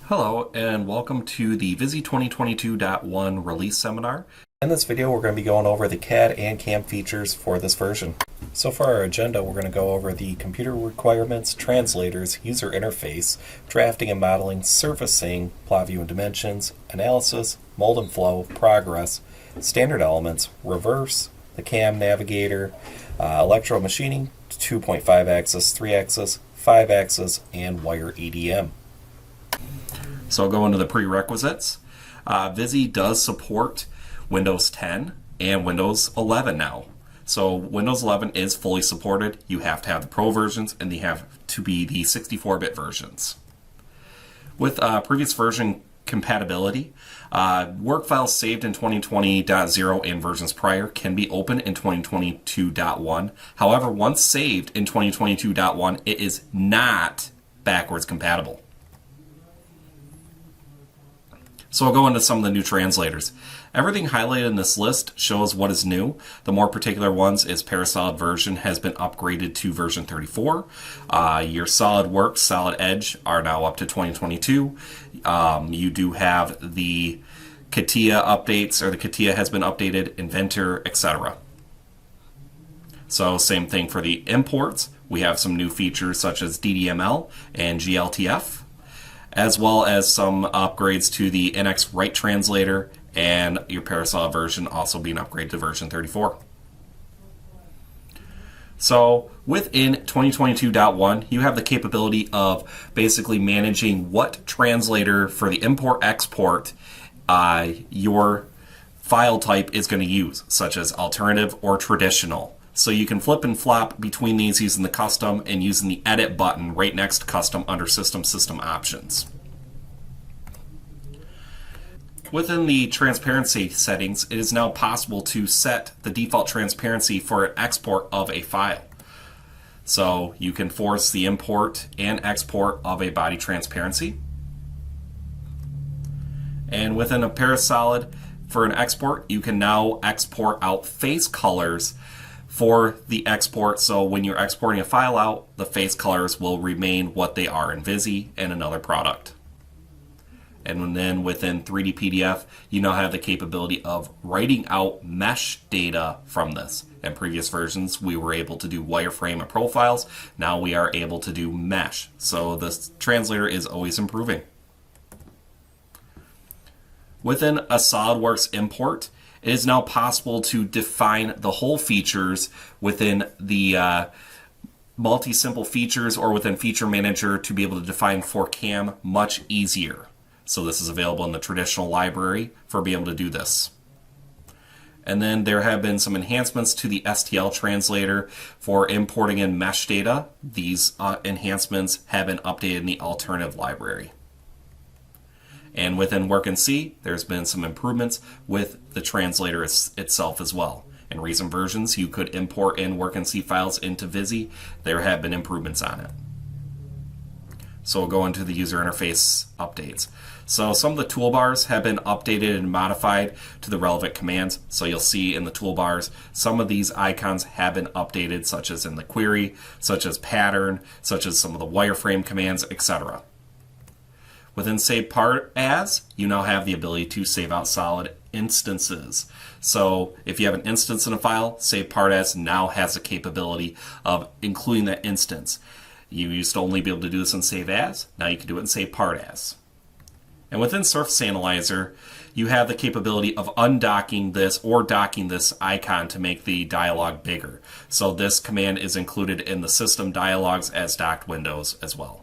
Hello and welcome to the VISI 2022.1 release seminar. In this video we're going to be going over the CAD and CAM features for this version. So for our agenda we're going to go over the computer requirements, translators, user interface, drafting and modeling, surfacing, Plotview and Dimensions, analysis, mold and flow, progress, standard elements, reverse, the CAM navigator, electromachining, 2.5 axis, 3 axis, 5 axis, and wire EDM. So I'll go into the prerequisites. VISI does support Windows 10 and Windows 11 now. So Windows 11 is fully supported. You have to have the Pro versions and they have to be the 64-bit versions. With previous version compatibility, work files saved in 2020.0 and versions prior can be opened in 2022.1. However, once saved in 2022.1, it is not backwards compatible. So I'll go into some of the new translators. Everything highlighted in this list shows what is new. The more particular ones is Parasolid version has been upgraded to version 34. Your SolidWorks, Solid Edge are now up to 2022. You do have the CATIA updates, or the CATIA has been updated, Inventor, etc. So same thing for the imports. We have some new features such as DDML and GLTF, as well as some upgrades to the NX Write translator and your Parasolid version also being upgraded to version 34. So within 2022.1, you have the capability of basically managing what translator for the import-export your file type is going to use, such as alternative or traditional. So you can flip and flop between these using the custom and using the edit button right next to custom under system options. Within the transparency settings, it is now possible to set the default transparency for an export of a file. So you can force the import and export of a body transparency. And within a Parasolid, for an export, you can now export out face colors for the export. So when you're exporting a file out, the face colors will remain what they are in VISI and another product. And then within 3D PDF, you now have the capability of writing out mesh data from this. In previous versions, we were able to do wireframe and profiles. Now we are able to do mesh. So this translator is always improving. Within a SolidWorks import, it is now possible to define the whole features within the multi-simple features or within Feature Manager to be able to define for CAM much easier. So this is available in the traditional library for being able to do this. And then there have been some enhancements to the STL translator for importing in mesh data. These enhancements have been updated in the alternative library. And within Work in C, there's been some improvements with the translator itself as well. In recent versions, you could import in Work in C files into VISI. There have been improvements on it. So we'll go into the user interface updates. So some of the toolbars have been updated and modified to the relevant commands. So you'll see in the toolbars, some of these icons have been updated, such as in the query, such as pattern, such as some of the wireframe commands, etc. Within Save Part As, you now have the ability to save out solid instances. So if you have an instance in a file, Save Part As now has the capability of including that instance. You used to only be able to do this in Save As. Now you can do it in Save Part As. And within Surface Analyzer, you have the capability of undocking this or docking this icon to make the dialog bigger. So this command is included in the system dialogs as docked windows as well.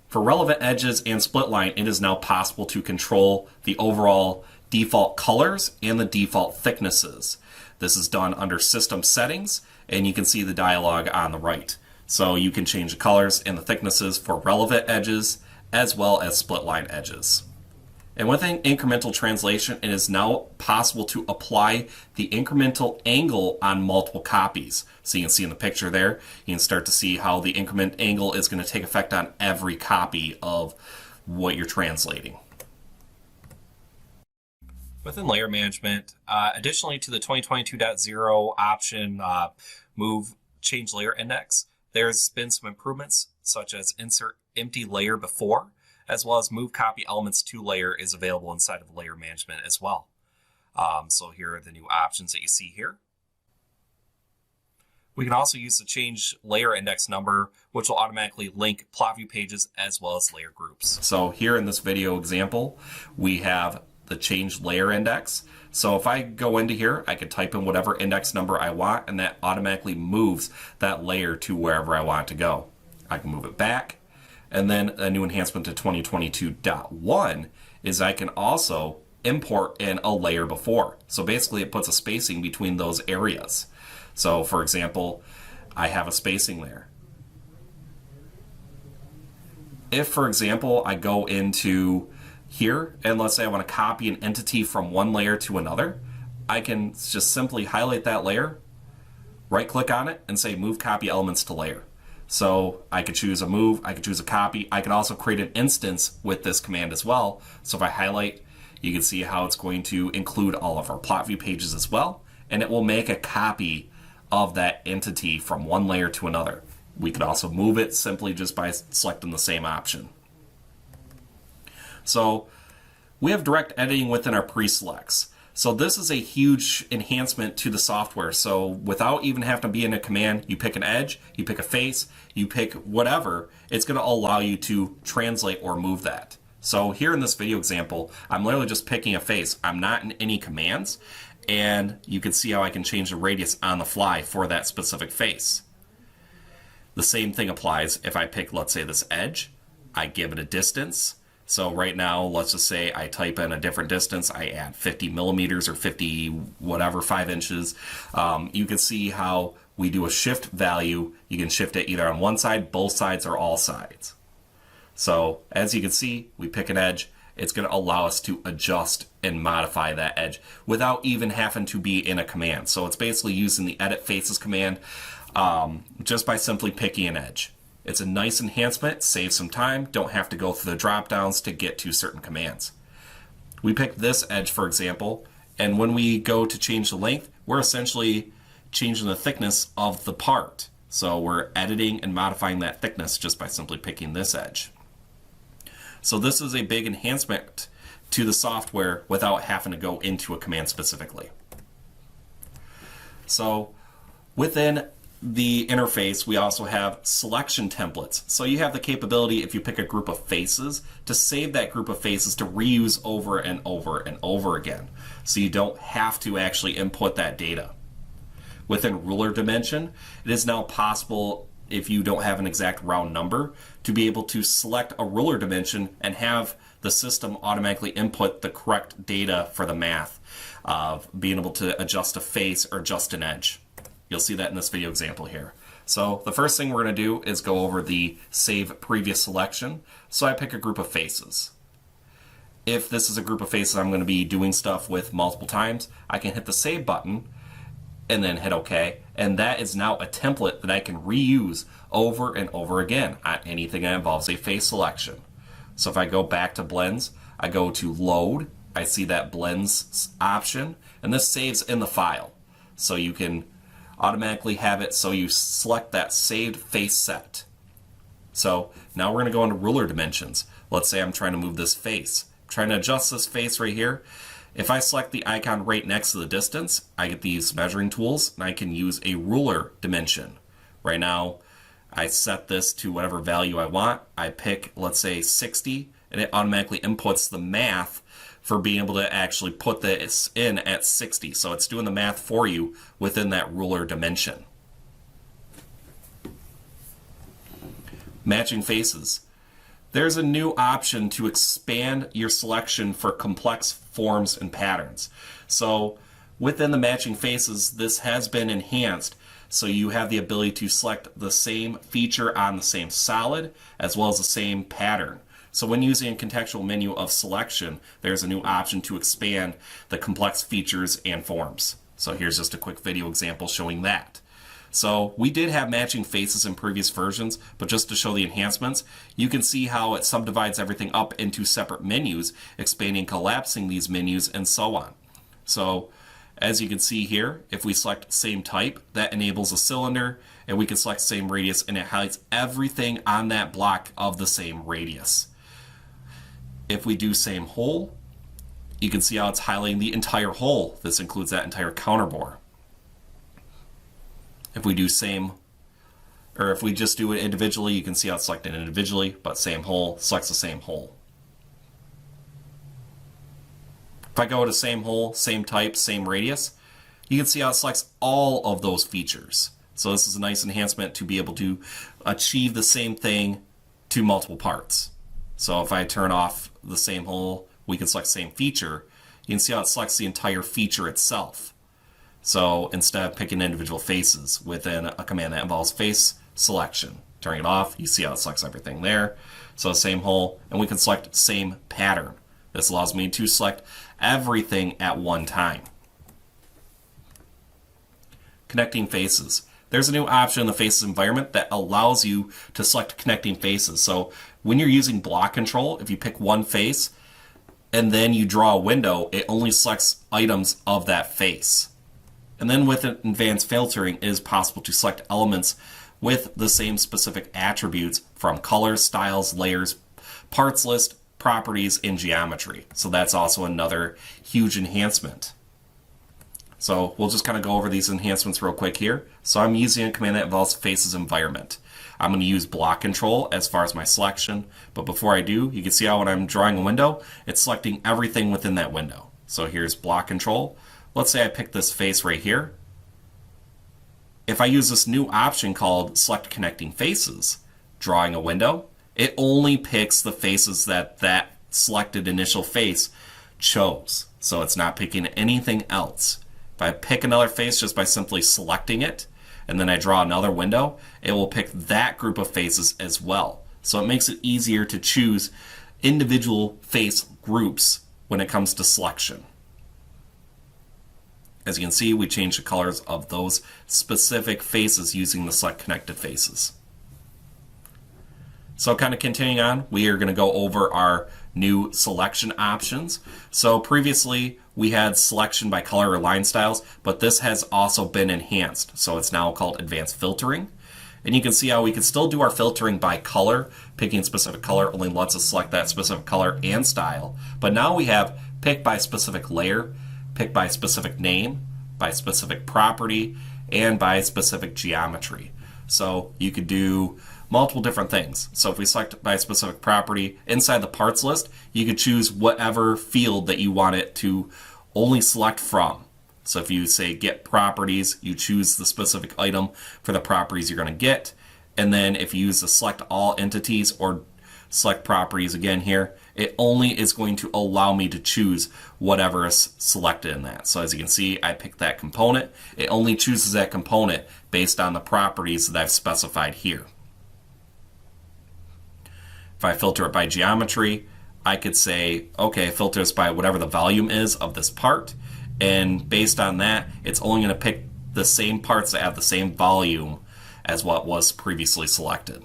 For relevant edges and split line, it is now possible to control the overall default colors and the default thicknesses. This is done under System Settings, and you can see the dialog on the right. So you can change the colors and the thicknesses for relevant edges as well as split line edges. And within incremental translation, it is now possible to apply the incremental angle on multiple copies. So you can see in the picture there, you can start to see how the increment angle is going to take effect on every copy of what you're translating. Within layer management, additionally to the 2022.0 option, change layer index, there's been some improvements such as insert empty layer before, as well as move copy elements to layer is available inside of layer management as well. So here are the new options that you see here. We can also use the change layer index number, which will automatically link Plotview pages as well as layer groups. So here in this video example, we have the change layer index. So if I go into here, I can type in whatever index number I want, and that automatically moves that layer to wherever I want it to go. I can move it back. And then a new enhancement to 2022.1 is I can also import in a layer before. So basically it puts a spacing between those areas. So for example, I have a spacing layer. If, for example, I go into here, and let's say I want to copy an entity from one layer to another, I can just simply highlight that layer, right-click on it, and say Move Copy Elements to Layer. So I could choose a move, I could choose a copy. I can also create an instance with this command as well. So if I highlight, you can see how it's going to include all of our Plotview pages as well, and it will make a copy of that entity from one layer to another. We could also move it simply just by selecting the same option. So we have direct editing within our pre-selects. So this is a huge enhancement to the software. So without even having to be in a command, you pick an edge, you pick a face, you pick whatever, it's going to allow you to translate or move that. So here in this video example, I'm literally just picking a face. I'm not in any commands, and you can see how I can change the radius on the fly for that specific face. The same thing applies if I pick, let's say, this edge. I give it a distance. So right now, let's just say I type in a different distance. I add 50 millimeters or 50 whatever, 5 inches. You can see how we do a shift value. You can shift it either on one side, both sides, or all sides. So as you can see, we pick an edge. It's going to allow us to adjust and modify that edge without even having to be in a command. So it's basically using the Edit Faces command just by simply picking an edge. It's a nice enhancement, saves some time, don't have to go through the drop downs to get to certain commands. We pick this edge, for example, and when we go to change the length, we're essentially changing the thickness of the part. So we're editing and modifying that thickness just by simply picking this edge. So this is a big enhancement to the software without having to go into a command specifically. So within the interface, we also have selection templates. So you have the capability, if you pick a group of faces, to save that group of faces to reuse over and over and over again. So you don't have to actually input that data. Within ruler dimension, it is now possible, if you don't have an exact round number, to be able to select a ruler dimension and have the system automatically input the correct data for the math of being able to adjust a face or adjust an edge. You'll see that in this video example here. So the first thing we're going to do is go over the Save Previous Selection. So I pick a group of faces. If this is a group of faces I'm going to be doing stuff with multiple times, I can hit the Save button and then hit OK. And that is now a template that I can reuse over and over again on anything that involves a face selection. So if I go back to Blends, I go to Load, I see that Blends option, and this saves in the file. So you can automatically have it so you select that saved face set. So now we're going to go into ruler dimensions. Let's say I'm trying to move this face. I'm trying to adjust this face right here. If I select the icon right next to the distance, I get these measuring tools and I can use a ruler dimension. Right now, I set this to whatever value I want. I pick, let's say, 60, and it automatically inputs the math for being able to actually put this in at 60. So it's doing the math for you within that ruler dimension. Matching faces. There's a new option to expand your selection for complex forms and patterns. So within the matching faces, this has been enhanced. So you have the ability to select the same feature on the same solid as well as the same pattern. So when using a contextual menu of selection, there's a new option to expand the complex features and forms. So here's just a quick video example showing that. So we did have matching faces in previous versions, but just to show the enhancements, you can see how it subdivides everything up into separate menus, expanding, collapsing these menus, and so on. So as you can see here, if we select same type, that enables a cylinder, and we can select same radius, and it hides everything on that block of the same radius. If we do same hole, you can see how it's highlighting the entire hole. This includes that entire counterbore. If we do same, or if we just do it individually, you can see how it's selected individually, but same hole selects the same hole. If I go to same hole, same type, same radius, you can see how it selects all of those features. So this is a nice enhancement to be able to achieve the same thing to multiple parts. So if I turn off the same hole, we can select same feature. You can see how it selects the entire feature itself. So instead of picking individual faces within a command that involves face selection, turning it off, you see how it selects everything there. So same hole, and we can select same pattern. This allows me to select everything at one time. Connecting faces. There's a new option in the faces environment that allows you to select connecting faces. So when you're using block control, if you pick one face and then you draw a window, it only selects items of that face. And then with advanced filtering, it is possible to select elements with the same specific attributes from colors, styles, layers, parts list, properties, and geometry. So that's also another huge enhancement. So we'll just kind of go over these enhancements real quick here. So I'm using a command that involves faces environment. I'm going to use block control as far as my selection, but before I do, you can see how when I'm drawing a window, it's selecting everything within that window. So here's block control. Let's say I pick this face right here. If I use this new option called select connecting faces, drawing a window, it only picks the faces that that selected initial face chose. So it's not picking anything else. If I pick another face just by simply selecting it, and then I draw another window, it will pick that group of faces as well. So it makes it easier to choose individual face groups when it comes to selection. As you can see, we changed the colors of those specific faces using the select connected faces. So kind of continuing on, we are going to go over our new selection options. So previously we had selection by color or line styles, but this has also been enhanced. So it's now called advanced filtering. And you can see how we can still do our filtering by color. Picking a specific color only lets us select that specific color and style. But now we have pick by specific layer, pick by specific name, by specific property, and by specific geometry. So you could do multiple different things. So if we select by specific property, inside the parts list, you could choose whatever field that you want it to only select from. So if you say get properties, you choose the specific item for the properties you're going to get. And then if you use the select all entities or select properties again here, it only is going to allow me to choose whatever is selected in that. So as you can see, I picked that component. It only chooses that component based on the properties that I've specified here. If I filter it by geometry, I could say, okay, filter this by whatever the volume is of this part. And based on that, it's only going to pick the same parts that have the same volume as what was previously selected.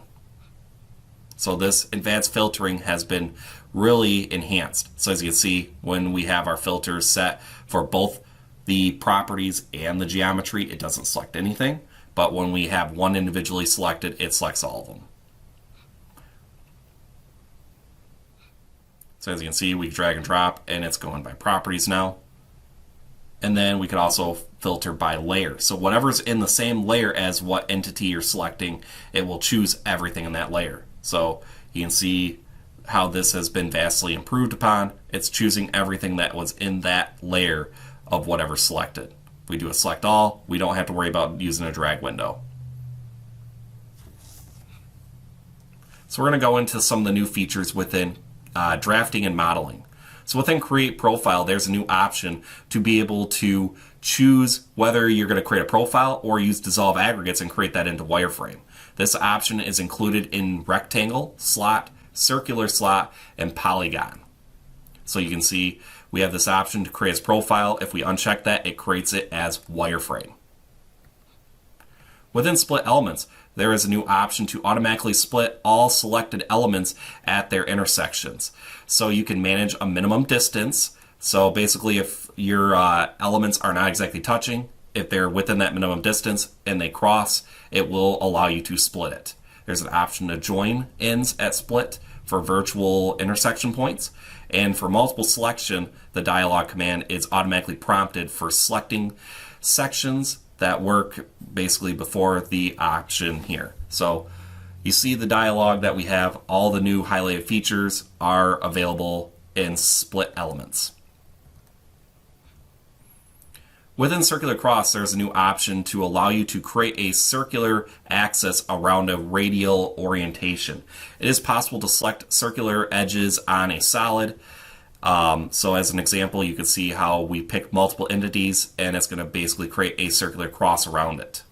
So this advanced filtering has been really enhanced. So as you can see, when we have our filters set for both the properties and the geometry, it doesn't select anything. But when we have one individually selected, it selects all of them. So as you can see, we drag and drop, and it's going by properties now. And then we could also filter by layer. So whatever's in the same layer as what entity you're selecting, it will choose everything in that layer. So you can see how this has been vastly improved upon. It's choosing everything that was in that layer of whatever selected. If we do a select all, we don't have to worry about using a drag window. So we're going to go into some of the new features within drafting and modeling. So within Create Profile, there's a new option to be able to choose whether you're going to create a profile or use dissolve aggregates and create that into wireframe. This option is included in rectangle, slot, circular slot, and polygon. So you can see we have this option to create as profile. If we uncheck that, it creates it as wireframe. Within split elements, there is a new option to automatically split all selected elements at their intersections. So you can manage a minimum distance. So basically, if your elements are not exactly touching, if they're within that minimum distance and they cross, it will allow you to split it. There's an option to join ends at split for virtual intersection points. And for multiple selection, the dialog command is automatically prompted for selecting sections that work basically before the option here. So you see the dialog that we have, all the new highlighted features are available in split elements. Within Circular Cross, there's a new option to allow you to create a circular axis around a radial orientation. It is possible to select circular edges on a solid. So as an example, you can see how we pick multiple entities and it's going to basically create a circular cross around it.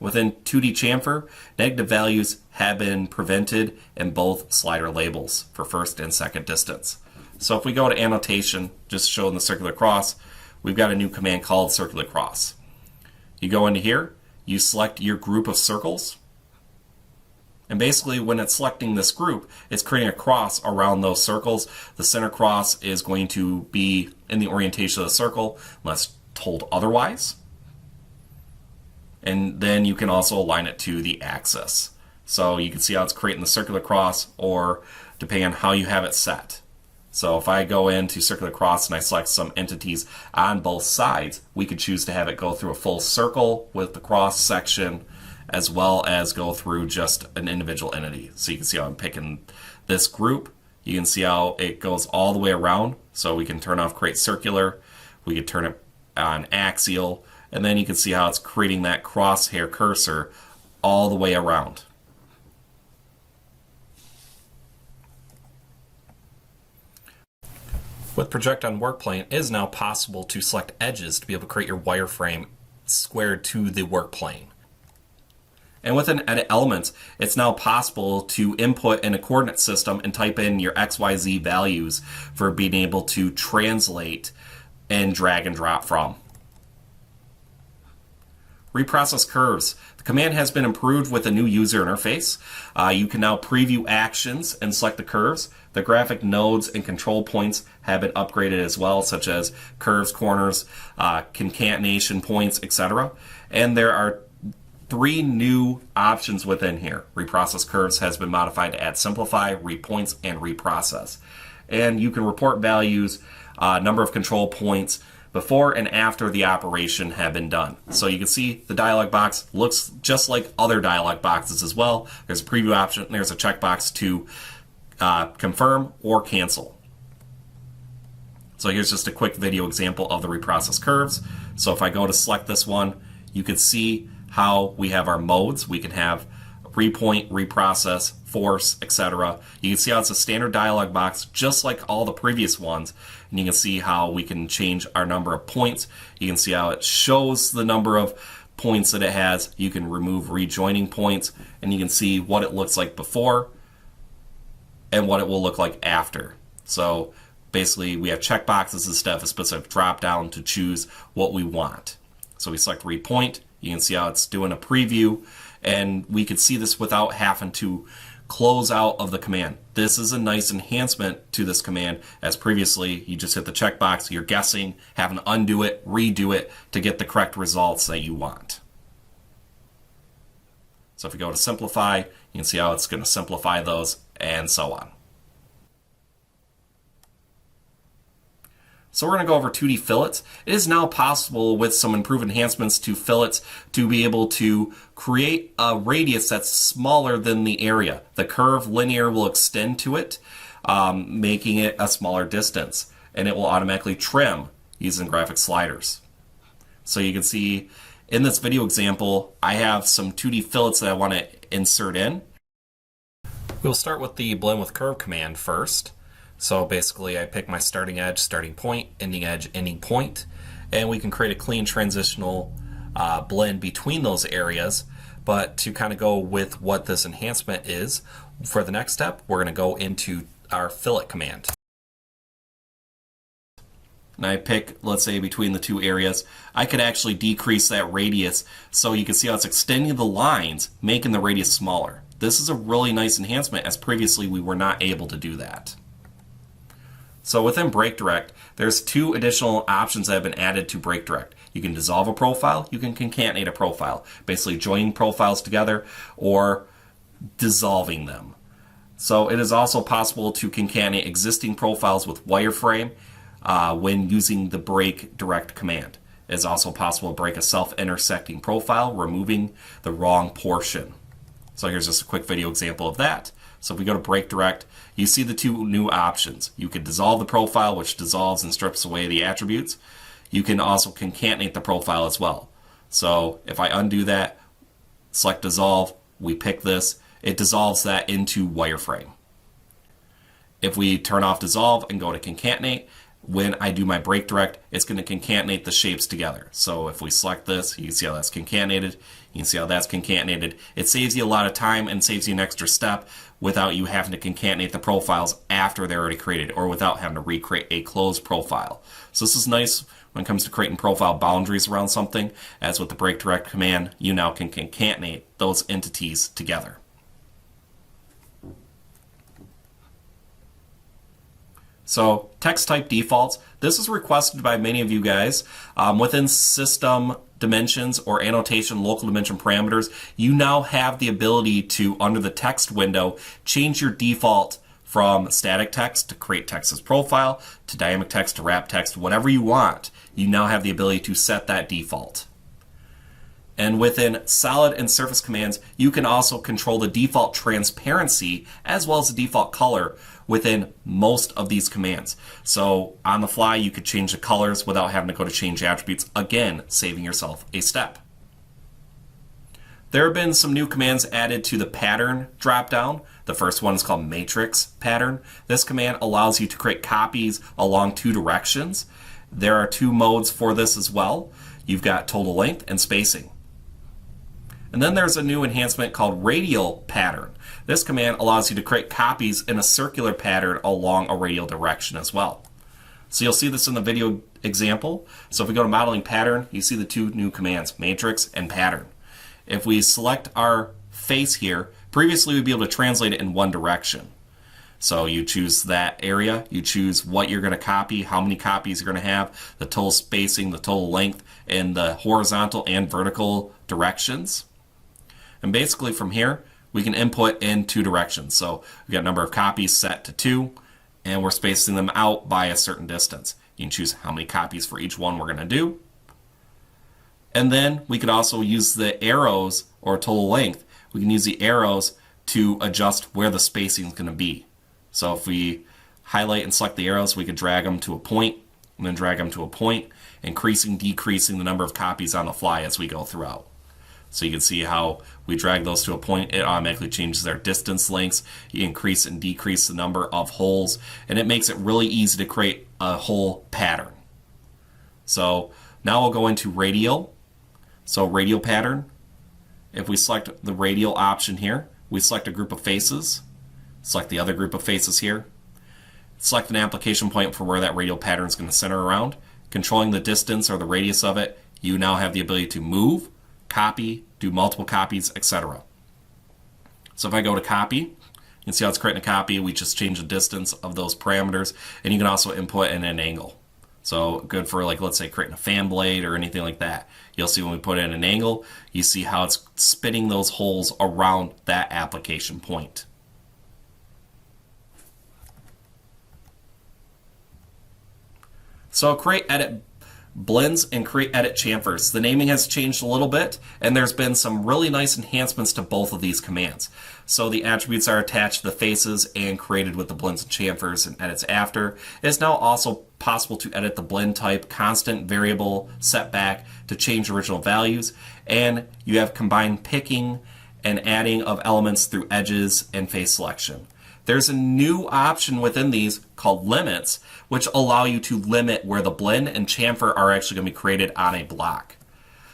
Within 2D chamfer, negative values have been prevented in both slider labels for first and second distance. So if we go to annotation, just showing the circular cross, we've got a new command called Circular Cross. You go into here, you select your group of circles, and basically when it's selecting this group, it's creating a cross around those circles. The center cross is going to be in the orientation of the circle unless told otherwise. And then you can also align it to the axis. So you can see how it's creating the circular cross, or depending on how you have it set. So if I go into Circular Cross and I select some entities on both sides, we could choose to have it go through a full circle with the cross section, as well as go through just an individual entity. So you can see how I'm picking this group. You can see how it goes all the way around. So we can turn off Create Circular. We could turn it on Axial. And then you can see how it's creating that crosshair cursor all the way around. With Project on Workplane, it is now possible to select edges to be able to create your wireframe squared to the workplane. And within Edit Elements, it's now possible to input in a coordinate system and type in your XYZ values for being able to translate and drag and drop from. Reprocess curves. The command has been improved with a new user interface. You can now preview actions and select the curves. The graphic nodes and control points have been upgraded as well, such as curves, corners, concatenation points, etc. And there are 3 new options within here. Reprocess curves has been modified to add simplify, repoints, and reprocess. And you can report values, number of control points, before and after the operation have been done. So you can see the dialog box looks just like other dialog boxes as well. There's a preview option, there's a checkbox to confirm or cancel. So here's just a quick video example of the reprocess curves. So if I go to select this one, you can see how we have our modes. We can have repoint, reprocess, force, etc. You can see how it's a standard dialog box just like all the previous ones, and you can see how we can change our number of points. You can see how it shows the number of points that it has. You can remove rejoining points, and you can see what it looks like before and what it will look like after. So basically we have checkboxes instead of a specific drop down to choose what we want. So we select repoint. You can see how it's doing a preview, and we could see this without having to close out of the command. This is a nice enhancement to this command, as previously you just hit the checkbox, you're guessing, having to undo it, redo it to get the correct results that you want. So if you go to simplify, you can see how it's going to simplify those, and so on. So we're going to go over 2D fillets. It is now possible with some improved enhancements to fillets to be able to create a radius that's smaller than the area. The curve linear will extend to it, making it a smaller distance, and it will automatically trim using graphic sliders. So you can see in this video example, I have some 2D fillets that I want to insert in. We'll start with the blend with curve command first. So basically I pick my starting edge, starting point, ending edge, ending point, and we can create a clean transitional blend between those areas. But to kind of go with what this enhancement is, for the next step, we're going to go into our fillet command. And I pick, let's say, between the two areas. I could actually decrease that radius so you can see how it's extending the lines, making the radius smaller. This is a really nice enhancement, as previously we were not able to do that. So within Break Direct, there's 2 additional options that have been added to Break Direct. You can dissolve a profile, you can concatenate a profile, basically joining profiles together or dissolving them. So it is also possible to concatenate existing profiles with wireframe when using the Break Direct command. It is also possible to break a self-intersecting profile, removing the wrong portion. So here's just a quick video example of that. So if we go to Break Direct, you see the 2 new options. You can dissolve the profile, which dissolves and strips away the attributes. You can also concatenate the profile as well. So if I undo that, select dissolve, we pick this, it dissolves that into wireframe. If we turn off dissolve and go to concatenate, when I do my Break Direct, it's going to concatenate the shapes together. So if we select this, you can see how that's concatenated. You can see how that's concatenated. It saves you a lot of time and saves you an extra step without you having to concatenate the profiles after they're already created or without having to recreate a closed profile. So this is nice when it comes to creating profile boundaries around something. As with the Break Direct command, you now can concatenate those entities together. So text type defaults, this is requested by many of you guys. Within system dimensions or annotation local dimension parameters, you now have the ability to, under the text window, change your default from static text to create text as profile, to dynamic text, to wrap text, whatever you want. You now have the ability to set that default. And within solid and surface commands, you can also control the default transparency as well as the default color within most of these commands. So on the fly, you could change the colors without having to go to change attributes, again, saving yourself a step. There have been some new commands added to the pattern dropdown. The first one is called matrix pattern. This command allows you to create copies along 2 directions. There are 2 modes for this as well. You've got total length and spacing. And then there's a new enhancement called radial pattern. This command allows you to create copies in a circular pattern along a radial direction as well. So you'll see this in the video example. So if we go to modeling pattern, you see the 2 new commands, matrix and pattern. If we select our face here, previously we'd be able to translate it in one direction. So you choose that area, you choose what you're going to copy, how many copies you're going to have, the total spacing, the total length, and the horizontal and vertical directions. And basically from here, we can input in 2 directions. So we've got a number of copies set to 2, and we're spacing them out by a certain distance. You can choose how many copies for each one we're going to do. And then we could also use the arrows, or total length. We can use the arrows to adjust where the spacing is going to be. So if we highlight and select the arrows, we could drag them to a point, and then drag them to a point, increasing, decreasing the number of copies on the fly as we go throughout. So you can see how we drag those to a point, it automatically changes their distance lengths, you increase and decrease the number of holes, and it makes it really easy to create a whole pattern. So now we'll go into radial. So radial pattern, if we select the radial option here, we select a group of faces, select the other group of faces here, select an application point for where that radial pattern is going to center around. Controlling the distance or the radius of it, you now have the ability to move, copy, do multiple copies, etc. So if I go to copy, you can see how it's creating a copy. We just change the distance of those parameters, and you can also input in an angle. So good for, like, let's say creating a fan blade or anything like that. You'll see when we put in an angle, you see how it's spinning those holes around that application point. So create, edit blends, and create, edit chamfers. The naming has changed a little bit, and there's been some really nice enhancements to both of these commands. So the attributes are attached to the faces and created with the blends and chamfers and edits after. It is now also possible to edit the blend type, constant, variable, setback to change original values, and you have combined picking and adding of elements through edges and face selection. There's a new option within these called limits, which allow you to limit where the blend and chamfer are actually going to be created on a block.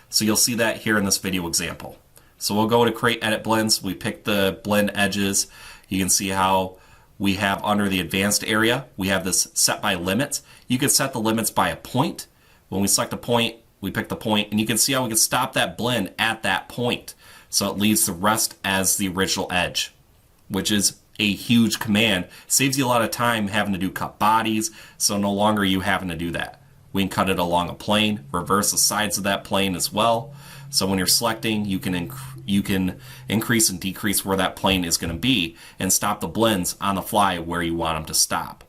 So you'll see that here in this video example. So we'll go to create edit blends. We pick the blend edges. You can see how we have under the advanced area, we have this set by limits. You can set the limits by a point. When we select a point, we pick the point, and you can see how we can stop that blend at that point. So it leaves the rest as the original edge, which is a huge command. Saves you a lot of time having to do cut bodies, so no longer are you having to do that. We can cut it along a plane, reverse the sides of that plane as well. So when you're selecting, you can increase and decrease where that plane is going to be and stop the blends on the fly where you want them to stop.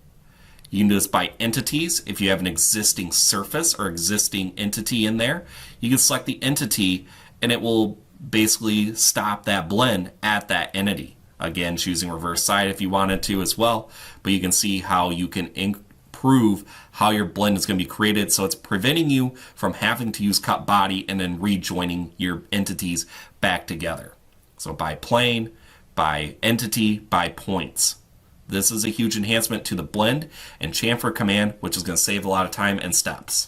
You can do this by entities. If you have an existing surface or existing entity in there, you can select the entity and it will basically stop that blend at that entity. Again, choosing reverse side if you wanted to as well, but you can see how you can improve how your blend is going to be created, so it's preventing you from having to use cut body and then rejoining your entities back together. So by plane, by entity, by points. This is a huge enhancement to the blend and chamfer command, which is going to save a lot of time and steps.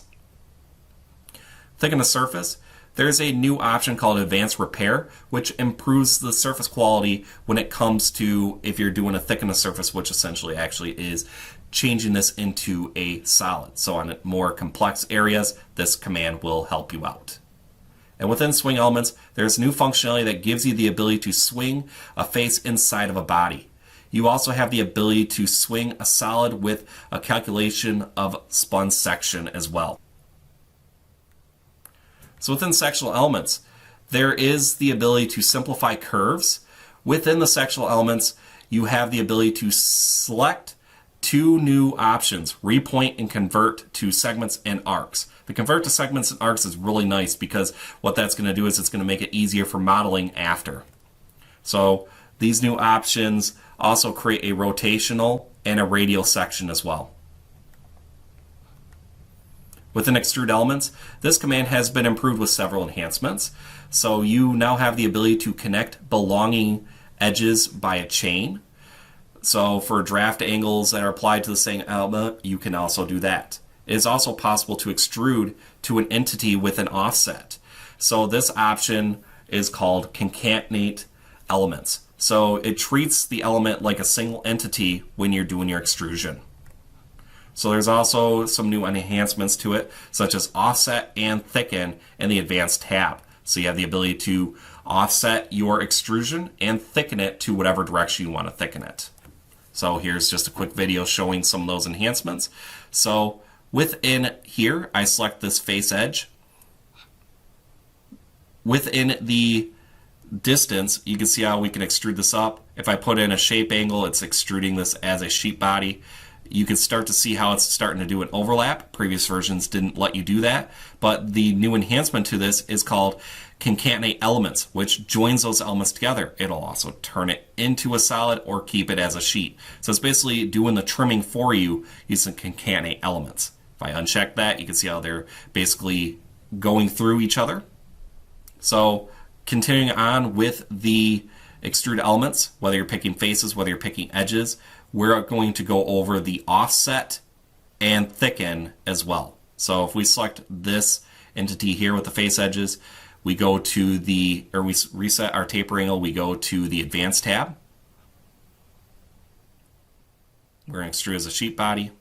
Thicken the surface. There's a new option called Advanced Repair, which improves the surface quality when it comes to if you're doing a thicken the surface, which essentially actually is changing this into a solid. So on more complex areas, this command will help you out. And within swing elements, there's new functionality that gives you the ability to swing a face inside of a body. You also have the ability to swing a solid with a calculation of spun section as well. So within sectional elements, there is the ability to simplify curves. Within the sectional elements, you have the ability to select two new options, repoint and convert to segments and arcs. The convert to segments and arcs is really nice because what that's going to do is it's going to make it easier for modeling after. So these new options also create a rotational and a radial section as well. Within extrude elements, this command has been improved with several enhancements. So you now have the ability to connect belonging edges by a chain. So for draft angles that are applied to the same element, you can also do that. It is also possible to extrude to an entity with an offset. So this option is called concatenate elements. So it treats the element like a single entity when you're doing your extrusion. So there's also some new enhancements to it, such as offset and thicken in the advanced tab. So you have the ability to offset your extrusion and thicken it to whatever direction you want to thicken it. So here's just a quick video showing some of those enhancements. So within here, I select this face edge. Within the distance, you can see how we can extrude this up. If I put in a shape angle, it's extruding this as a sheet body. You can start to see how it's starting to do an overlap. Previous versions didn't let you do that, but the new enhancement to this is called concatenate elements, which joins those elements together. It'll also turn it into a solid or keep it as a sheet. So it's basically doing the trimming for you using concatenate elements. If I uncheck that, you can see how they're basically going through each other. So continuing on with the extrude elements, whether you're picking faces, whether you're picking edges, we're going to go over the offset and thicken as well. So if we select this entity here with the face edges, we go to we reset our taper angle, we go to the advanced tab. We're going to extrude as a sheet body.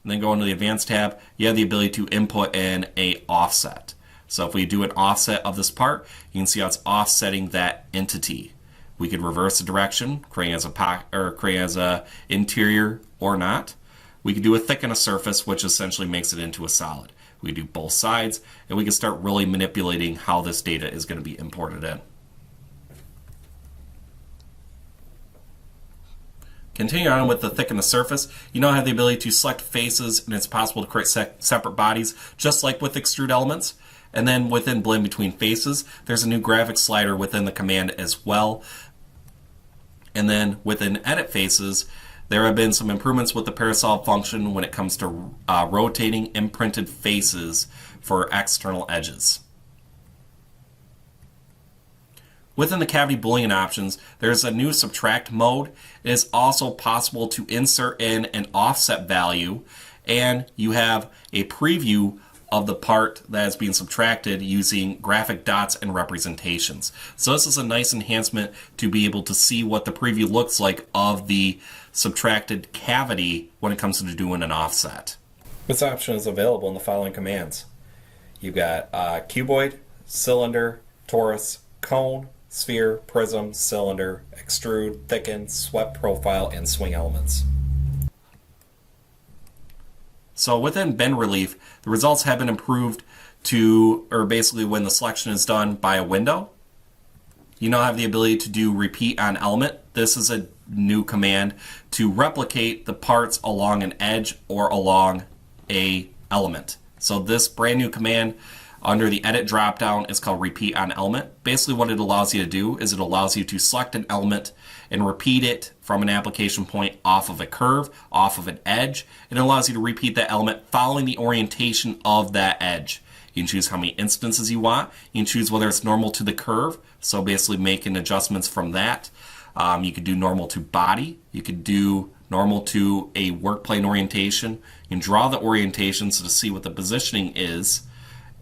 And then go into the advanced tab, you have the ability to input in a offset. So if we do an offset of this part, you can see how it's offsetting that entity. We could reverse the direction, create as a interior or not. We could do a thicken a surface, which essentially makes it into a solid. We could do both sides, and we can start really manipulating how this data is going to be imported in. Continuing on with the thicken the surface, you now have the ability to select faces, and it's possible to create separate bodies, just like with extrude elements. And then within blend between faces, there's a new graphic slider within the command as well. And then within edit faces, there have been some improvements with the parasol function when it comes to rotating imprinted faces for external edges. Within the cavity Boolean options, there's a new subtract mode. It is also possible to insert in an offset value, and you have a preview of the part that is being subtracted using graphic dots and representations. So this is a nice enhancement to be able to see what the preview looks like of the subtracted cavity when it comes to doing an offset. This option is available in the following commands. You've got cuboid, cylinder, torus, cone, sphere, prism, cylinder, extrude, thicken, swept profile, and swing elements. So within bend relief, the results have been improved to, or basically when the selection is done by a window, you now have the ability to do repeat on element. This is a new command to replicate the parts along an edge or along a element. So this brand new command under the edit dropdown is called repeat on element. Basically what it allows you to do is it allows you to select an element and repeat it from an application point off of a curve, off of an edge, and it allows you to repeat that element following the orientation of that edge. You can choose how many instances you want. You can choose whether it's normal to the curve, so basically making adjustments from that. You could do normal to body. You could do normal to a work plane orientation. You can draw the orientation so to see what the positioning is,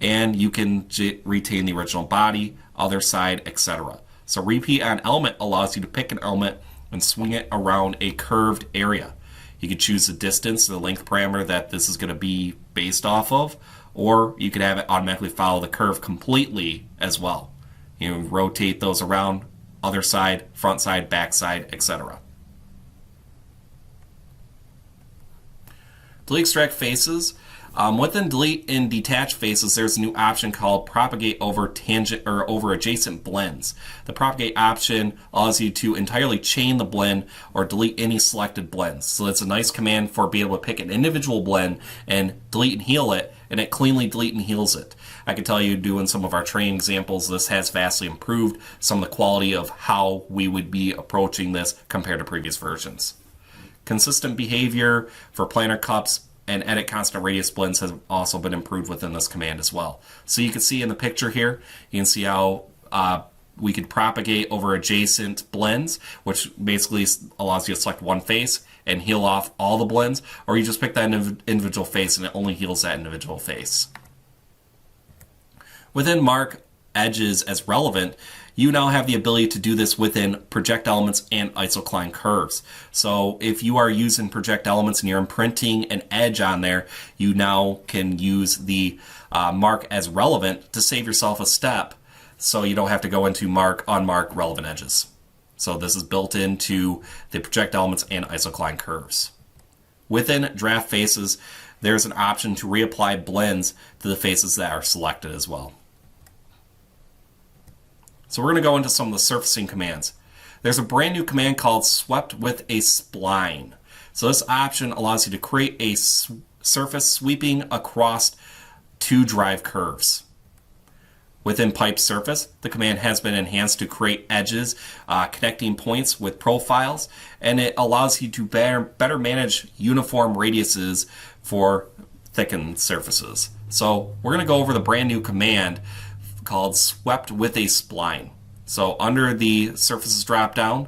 and you can retain the original body, other side, etc. So repeat on element allows you to pick an element and swing it around a curved area. You could choose the distance, the length parameter that this is going to be based off of, or you could have it automatically follow the curve completely as well. You know, rotate those around, other side, front side, back side, etc. Delete extract faces. Within delete and detach faces, there's a new option called propagate over tangent or over adjacent blends. The propagate option allows you to entirely chain the blend or delete any selected blends. So it's a nice command for being able to pick an individual blend and delete and heal it, and it cleanly delete and heals it. I can tell you, doing some of our training examples, this has vastly improved some of the quality of how we would be approaching this compared to previous versions. Consistent behavior for planar cups and edit constant radius blends has also been improved within this command as well. So you can see in the picture here, you can see how we could propagate over adjacent blends, which basically allows you to select one face and heal off all the blends, or you just pick that individual face and it only heals that individual face. Within mark edges as relevant, you now have the ability to do this within project elements and isocline curves. So if you are using project elements and you're imprinting an edge on there, you now can use the mark as relevant to save yourself a step, so you don't have to go into mark, unmark relevant edges. So this is built into the project elements and isocline curves. Within draft faces, there's an option to reapply blends to the faces that are selected as well. So we're going to go into some of the surfacing commands. There's a brand new command called swept with a spline. So this option allows you to create a surface sweeping across two drive curves. Within pipe surface, the command has been enhanced to create edges, connecting points with profiles, and it allows you to better manage uniform radiuses for thickened surfaces. So we're going to go over the brand new command called swept with a spline. So under the surfaces drop down,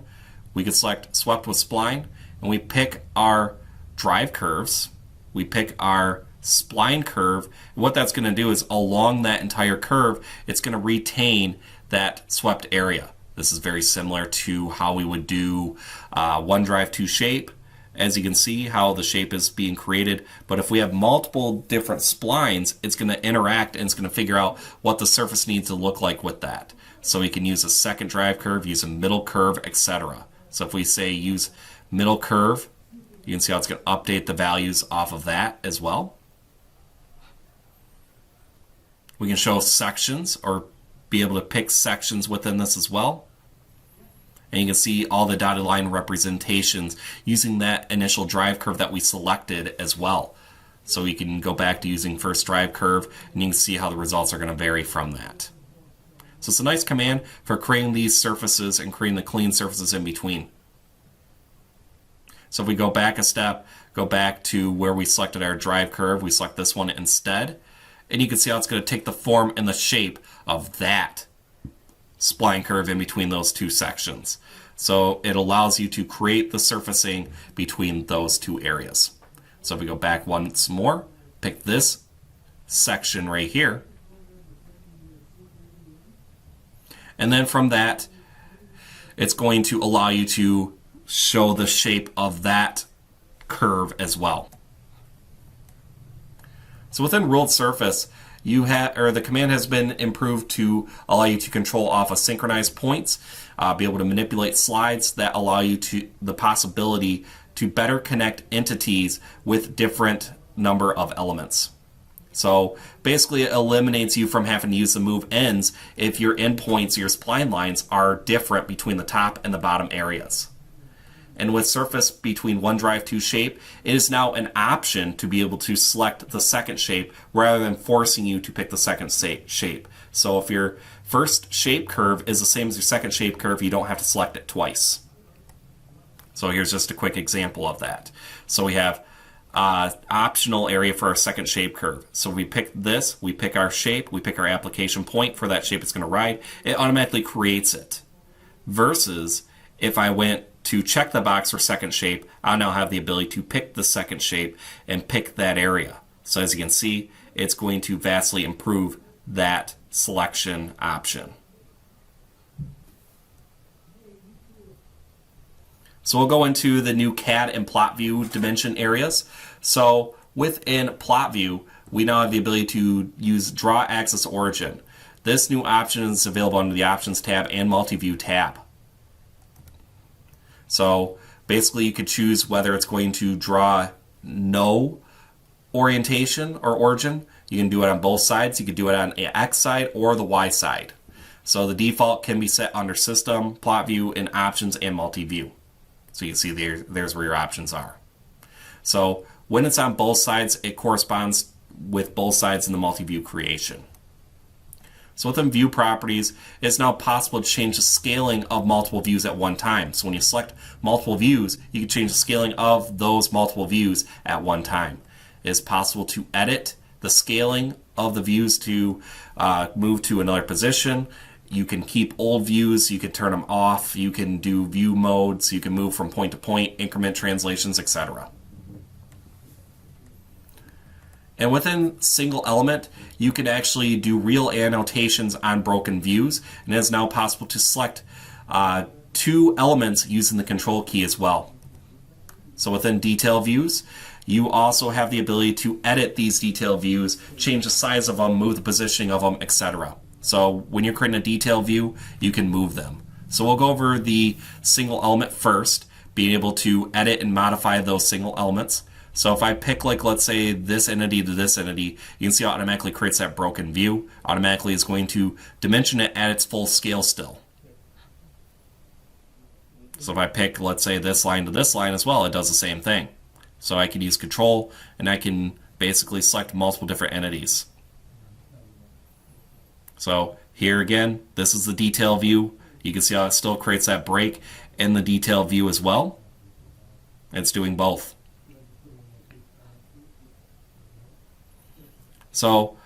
we can select swept with spline, and we pick our drive curves, we pick our spline curve, and what that's going to do is along that entire curve, it's going to retain that swept area. This is very similar to how we would do one drive two shape. As you can see how the shape is being created, but if we have multiple different splines, it's going to interact and it's going to figure out what the surface needs to look like with that. So we can use a second drive curve, use a middle curve, etc. So if we say use middle curve, you can see how it's going to update the values off of that as well. We can show sections or be able to pick sections within this as well. And you can see all the dotted line representations using that initial drive curve that we selected as well. So we can go back to using first drive curve, and you can see how the results are going to vary from that. So it's a nice command for creating these surfaces and creating the clean surfaces in between. So if we go back a step, go back to where we selected our drive curve, we select this one instead, and you can see how it's going to take the form and the shape of that spline curve in between those two sections. So it allows you to create the surfacing between those two areas. So if we go back once more, pick this section right here, and then from that, it's going to allow you to show the shape of that curve as well. So within ruled surface, the command has been improved to allow you to control off of synchronized points, be able to manipulate slides that allow you the possibility to better connect entities with different number of elements. So basically it eliminates you from having to use the move ends if your endpoints, your spline lines are different between the top and the bottom areas. And with surface between OneDrive 2 shape, it is now an option to be able to select the second shape rather than forcing you to pick the second shape. So if your first shape curve is the same as your second shape curve, you don't have to select it twice. So here's just a quick example of that. So we have optional area for our second shape curve. So we pick this, we pick our shape, we pick our application point for that shape it's going to ride. It automatically creates it. Versus if I went to check the box for second shape, I now have the ability to pick the second shape and pick that area. So as you can see, it's going to vastly improve that selection option. So we'll go into the new CAD and Plotview dimension areas. So within Plotview, we now have the ability to use Draw Axis Origin. This new option is available under the Options tab and Multi-View tab. So basically you could choose whether it's going to draw no orientation or origin. You can do it on both sides. You could do it on the X side or the Y side. So the default can be set under System, Plotview, and Options and Multi-View. So you can see there's where your options are. So when it's on both sides, it corresponds with both sides in the multi-view creation. So within view properties, it's now possible to change the scaling of multiple views at one time. So when you select multiple views, you can change the scaling of those multiple views at one time. It is possible to edit the scaling of the views to move to another position. You can keep old views, you can turn them off, you can do view modes, you can move from point to point, increment translations, etc. And within single element, you can actually do real annotations on broken views, and it is now possible to select two elements using the control key as well. So within detail views, you also have the ability to edit these detail views, change the size of them, move the positioning of them, etc. So when you're creating a detail view, you can move them. So we'll go over the single element first, being able to edit and modify those single elements. So if I pick, like, let's say this entity to this entity, you can see how it automatically creates that broken view. Automatically it's going to dimension it at its full scale still. So if I pick, let's say, this line to this line as well, it does the same thing. So I can use control and I can basically select multiple different entities. So here again, this is the detail view. You can see how it still creates that break in the detail view as well. It's doing both. So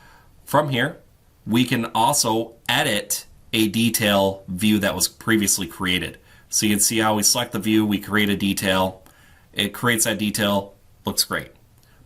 from here, we can also edit a detail view that was previously created. So you can see how we select the view, we create a detail, it creates that detail, looks great.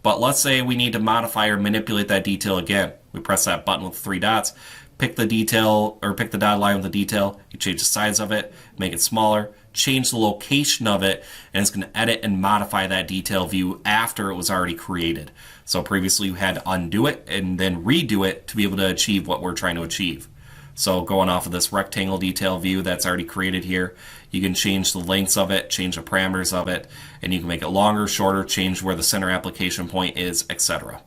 But let's say we need to modify or manipulate that detail again. We press that button with 3 dots, pick the detail, or pick the dotted line with the detail, you change the size of it, make it smaller, change the location of it, and it's going to edit and modify that detail view after it was already created. So previously you had to undo it and then redo it to be able to achieve what we're trying to achieve. So going off of this rectangle detail view that's already created here, you can change the lengths of it, change the parameters of it, and you can make it longer, shorter, change where the center application point is, etc.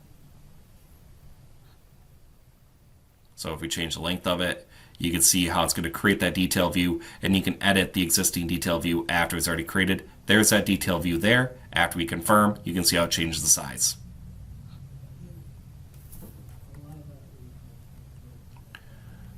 So if we change the length of it, you can see how it's going to create that detail view, and you can edit the existing detail view after it's already created. There's that detail view there. After we confirm, you can see how it changes the size.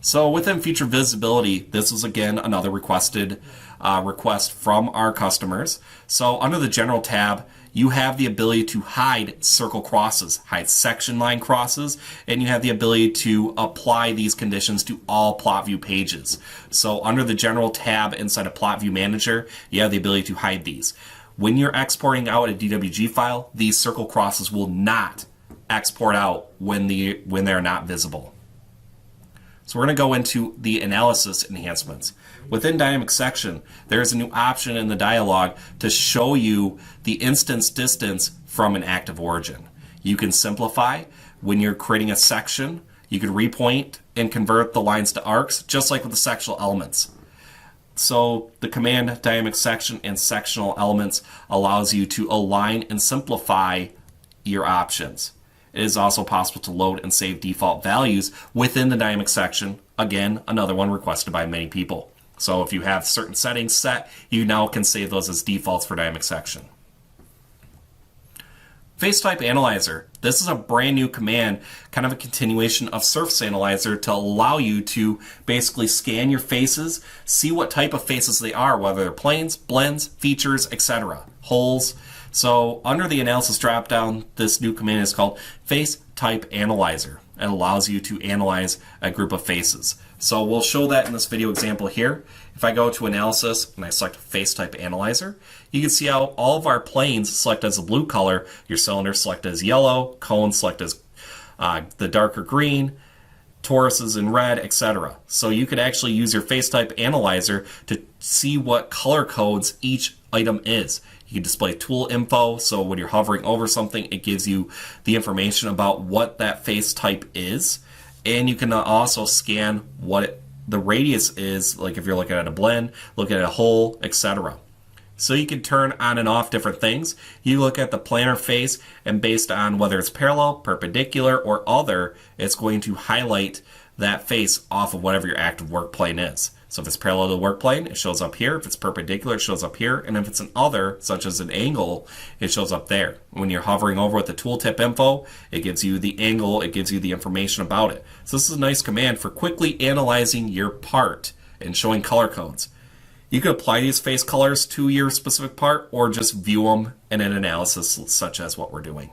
So within feature visibility, this was again another requested request from our customers. So under the General tab, you have the ability to hide circle crosses, hide section line crosses, and you have the ability to apply these conditions to all Plotview pages. So under the General tab inside of Plotview Manager, you have the ability to hide these. When you're exporting out a DWG file, these circle crosses will not export out when they're not visible. So we're going to go into the analysis enhancements. Within Dynamic Section, there's a new option in the dialog to show you the instance distance from an active origin. You can simplify when you're creating a section. You could repoint and convert the lines to arcs, just like with the sectional elements. So the command dynamic section and sectional elements allows you to align and simplify your options. It is also possible to load and save default values within the dynamic section. Again, another one requested by many people. So if you have certain settings set, you now can save those as defaults for dynamic section. Face Type Analyzer. This is a brand new command, kind of a continuation of Surface Analyzer, to allow you to basically scan your faces, see what type of faces they are, whether they're planes, blends, features, etc., holes. So under the analysis dropdown, this new command is called Face Type Analyzer. It allows you to analyze a group of faces. So we'll show that in this video example here. If I go to Analysis and I select Face Type Analyzer, you can see how all of our planes select as a blue color, your cylinders select as yellow, cones select as the darker green, toruses in red, etc. So you could actually use your Face Type Analyzer to see what color codes each item is. You can display tool info, so when you're hovering over something, it gives you the information about what that face type is. And you can also scan what the radius is, like if you're looking at a blend, looking at a hole, etc. So you can turn on and off different things. You look at the planar face, and based on whether it's parallel, perpendicular, or other, it's going to highlight that face off of whatever your active work plane is. So if it's parallel to the work plane, it shows up here. If it's perpendicular, it shows up here. And if it's an other, such as an angle, it shows up there. When you're hovering over with the tooltip info, it gives you the angle, it gives you the information about it. So this is a nice command for quickly analyzing your part and showing color codes. You could apply these face colors to your specific part or just view them in an analysis such as what we're doing.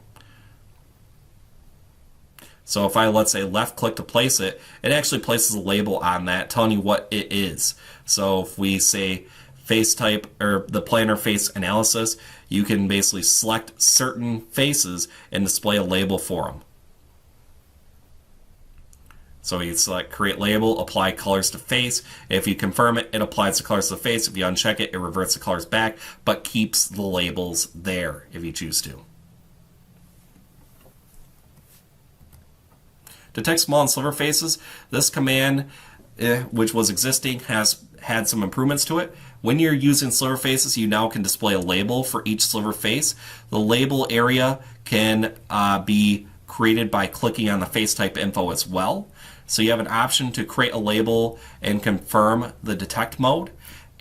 So if I, let's say, left click to place it, it actually places a label on that telling you what it is. So if we say face type or the planar face analysis, you can basically select certain faces and display a label for them. So you select create label, apply colors to face. If you confirm it, it applies the colors to the face. If you uncheck it, it reverts the colors back, but keeps the labels there if you choose to. Detect small and sliver faces. This command, which was existing, has had some improvements to it. When you're using sliver faces, you now can display a label for each sliver face. The label area can be created by clicking on the face type info as well. So you have an option to create a label and confirm the detect mode.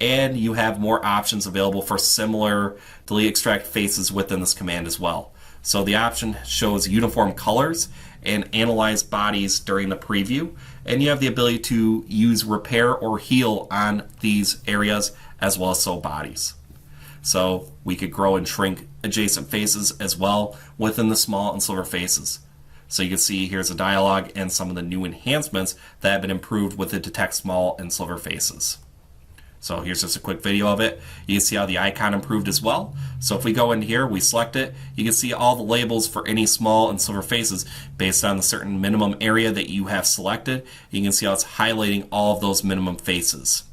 And you have more options available for similar delete extract faces within this command as well. So the option shows uniform colors and analyze bodies during the preview, and you have the ability to use repair or heal on these areas as well as sew bodies. So we could grow and shrink adjacent faces as well within the small and sliver faces. So you can see here's a dialog and some of the new enhancements that have been improved with the detect small and sliver faces. So here's just a quick video of it. You can see how the icon improved as well. So if we go in here, we select it, you can see all the labels for any small and sliver faces based on the certain minimum area that you have selected. You can see how it's highlighting all of those minimum faces.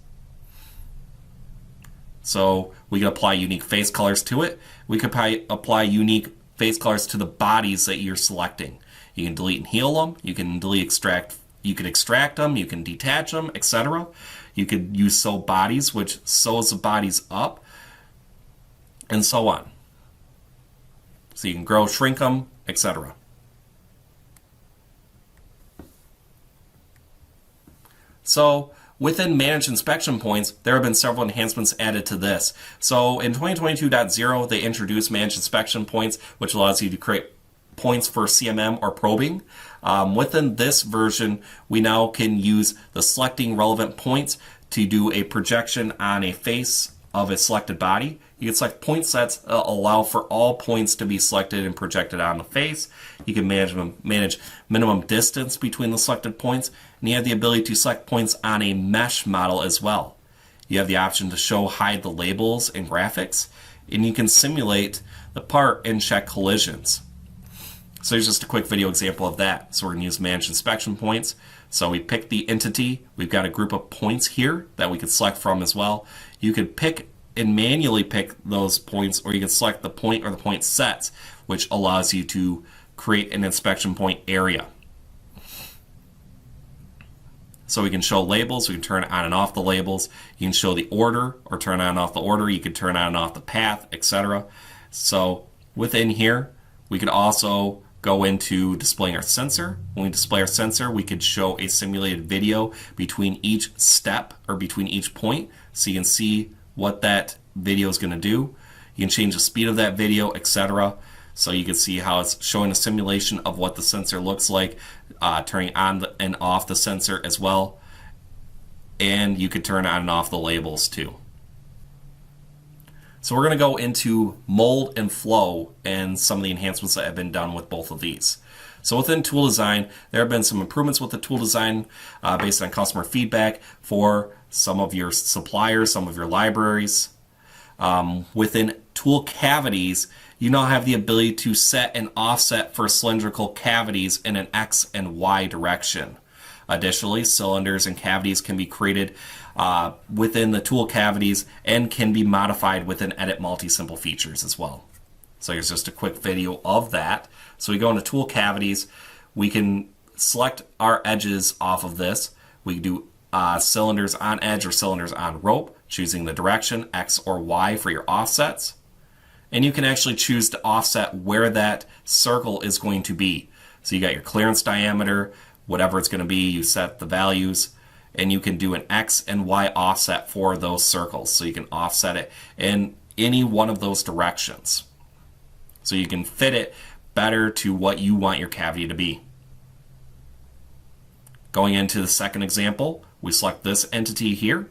So we can apply unique face colors to it. We could apply unique face colors to the bodies that you're selecting. You can delete and heal them. You can extract them. You can detach them, etc. You could use sew bodies, which sews the bodies up, and so on. So you can grow, shrink them, etc. So within Manage Inspection Points, there have been several enhancements added to this. So in 2022.0, they introduced Manage Inspection Points, which allows you to create points for CMM or probing. Within this version, we now can use the selecting relevant points to do a projection on a face of a selected body. You can select point sets that allow for all points to be selected and projected on the face. You can manage minimum distance between the selected points, and you have the ability to select points on a mesh model as well. You have the option to show hide the labels and graphics, and you can simulate the part and check collisions. So here's just a quick video example of that. So we're going to use Manage Inspection Points. So we pick the entity. We've got a group of points here that we could select from as well. You could pick and manually pick those points, or you can select the point or the point sets, which allows you to create an inspection point area. So we can show labels, we can turn on and off the labels. You can show the order or turn on and off the order. You can turn on and off the path, etc. So within here, we could also go into displaying our sensor. When we display our sensor, we could show a simulated video between each step or between each point, so you can see what that video is going to do. You can change the speed of that video, etc. So you can see how it's showing a simulation of what the sensor looks like, turning on and off the sensor as well. And you could turn on and off the labels too. So we're going to go into mold and flow and some of the enhancements that have been done with both of these. So within tool design, there have been some improvements with the tool design based on customer feedback for some of your suppliers, some of your libraries. Within tool cavities, you now have the ability to set an offset for cylindrical cavities in an X and Y direction. Additionally, cylinders and cavities can be created within the tool cavities and can be modified within Edit Multi-Simple features as well. So here's just a quick video of that. So we go into tool cavities. We can select our edges off of this. We can do cylinders on edge or cylinders on rope, choosing the direction, X or Y for your offsets. And you can actually choose to offset where that circle is going to be. So you got your clearance diameter, whatever it's going to be, you set the values, and you can do an X and Y offset for those circles. So you can offset it in any one of those directions. So you can fit it better to what you want your cavity to be. Going into the second example, we select this entity here.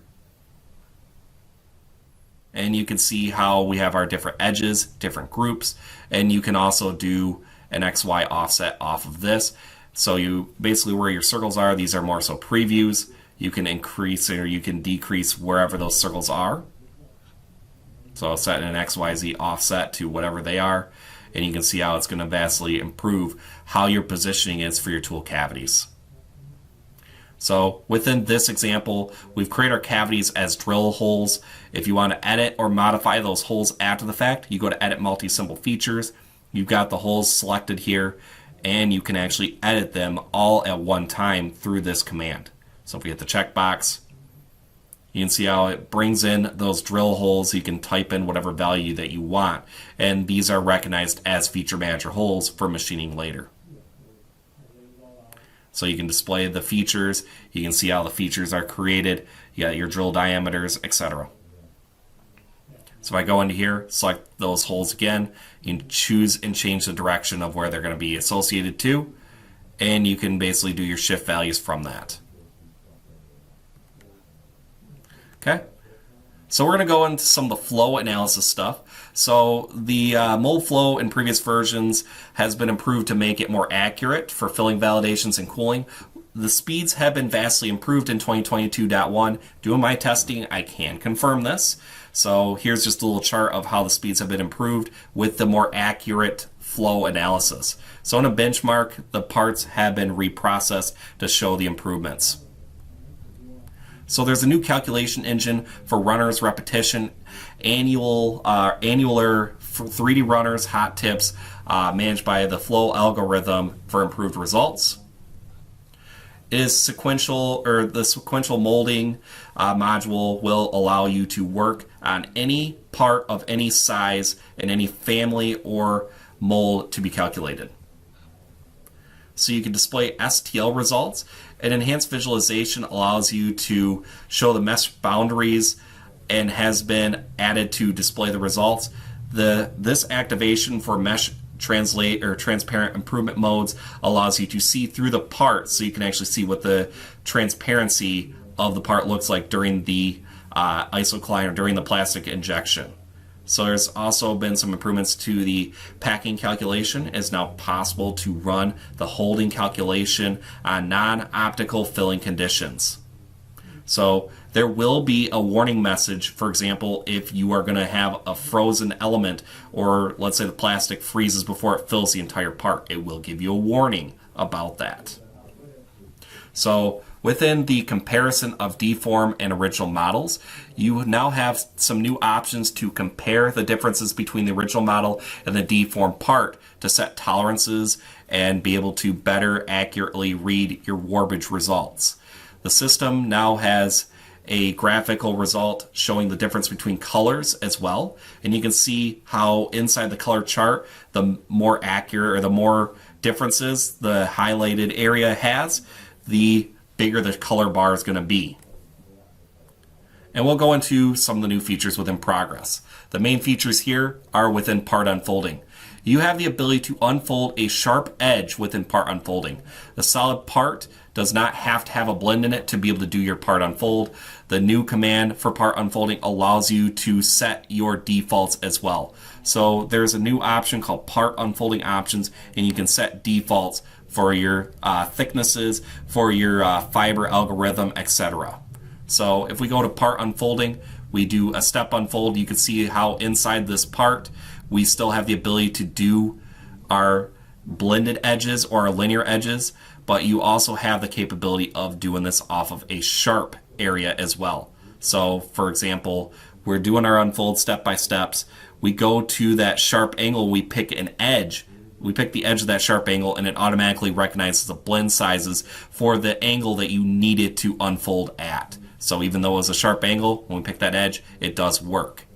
And you can see how we have our different edges, different groups, and you can also do an XY offset off of this. So you basically where your circles are, these are more so previews. You can increase or you can decrease wherever those circles are. So I'll set an XYZ offset to whatever they are, and you can see how it's going to vastly improve how your positioning is for your tool cavities. So within this example, we've created our cavities as drill holes. If you want to edit or modify those holes after the fact, you go to Edit Multi-Simple Features. You've got the holes selected here, and you can actually edit them all at one time through this command. So if we hit the checkbox, you can see how it brings in those drill holes. You can type in whatever value that you want, and these are recognized as Feature Manager holes for machining later. So you can display the features, you can see how the features are created, you got your drill diameters, etc. So if I go into here, select those holes again, you can choose and change the direction of where they're going to be associated to, and you can basically do your shift values from that. Okay, so we're going to go into some of the flow analysis stuff. So the mold flow in previous versions has been improved to make it more accurate for filling validations and cooling. The speeds have been vastly improved in 2022.1. Doing my testing, I can confirm this. So here's just a little chart of how the speeds have been improved with the more accurate flow analysis. So in a benchmark, the parts have been reprocessed to show the improvements. So there's a new calculation engine for runners, repetition, annular 3D runners, hot tips, managed by the flow algorithm for improved results. Is sequential, or the sequential molding module will allow you to work on any part of any size in any family or mold to be calculated. So you can display STL results. And enhanced visualization allows you to show the mesh boundaries and has been added to display the results. This activation for mesh translate or transparent improvement modes allows you to see through the part, so you can actually see what the transparency of the part looks like during the isocline or during the plastic injection. So there's also been some improvements to the packing calculation. It's now possible to run the holding calculation on non-optical filling conditions. So there will be a warning message, for example, if you are going to have a frozen element, or let's say the plastic freezes before it fills the entire part. It will give you a warning about that. So within the comparison of deform and original models, you now have some new options to compare the differences between the original model and the deform part to set tolerances and be able to better accurately read your warpage results. The system now has a graphical result showing the difference between colors as well. And you can see how inside the color chart, the more accurate or the more differences the highlighted area has, the bigger the color bar is going to be. And we'll go into some of the new features within Progress. The main features here are within Part Unfolding. You have the ability to unfold a sharp edge within Part Unfolding. The solid part does not have to have a blend in it to be able to do your Part Unfold. The new command for Part Unfolding allows you to set your defaults as well. So there's a new option called Part Unfolding Options, and you can set defaults for your thicknesses, for your fiber algorithm, etc. So if we go to Part Unfolding, we do a step unfold. You can see how inside this part we still have the ability to do our blended edges or our linear edges, but you also have the capability of doing this off of a sharp area as well. So for example, we're doing our unfold step by steps. We go to that sharp angle, we pick an edge. We pick the edge of that sharp angle, and it automatically recognizes the blend sizes for the angle that you need it to unfold at. So even though it was a sharp angle, when we pick that edge, it does work.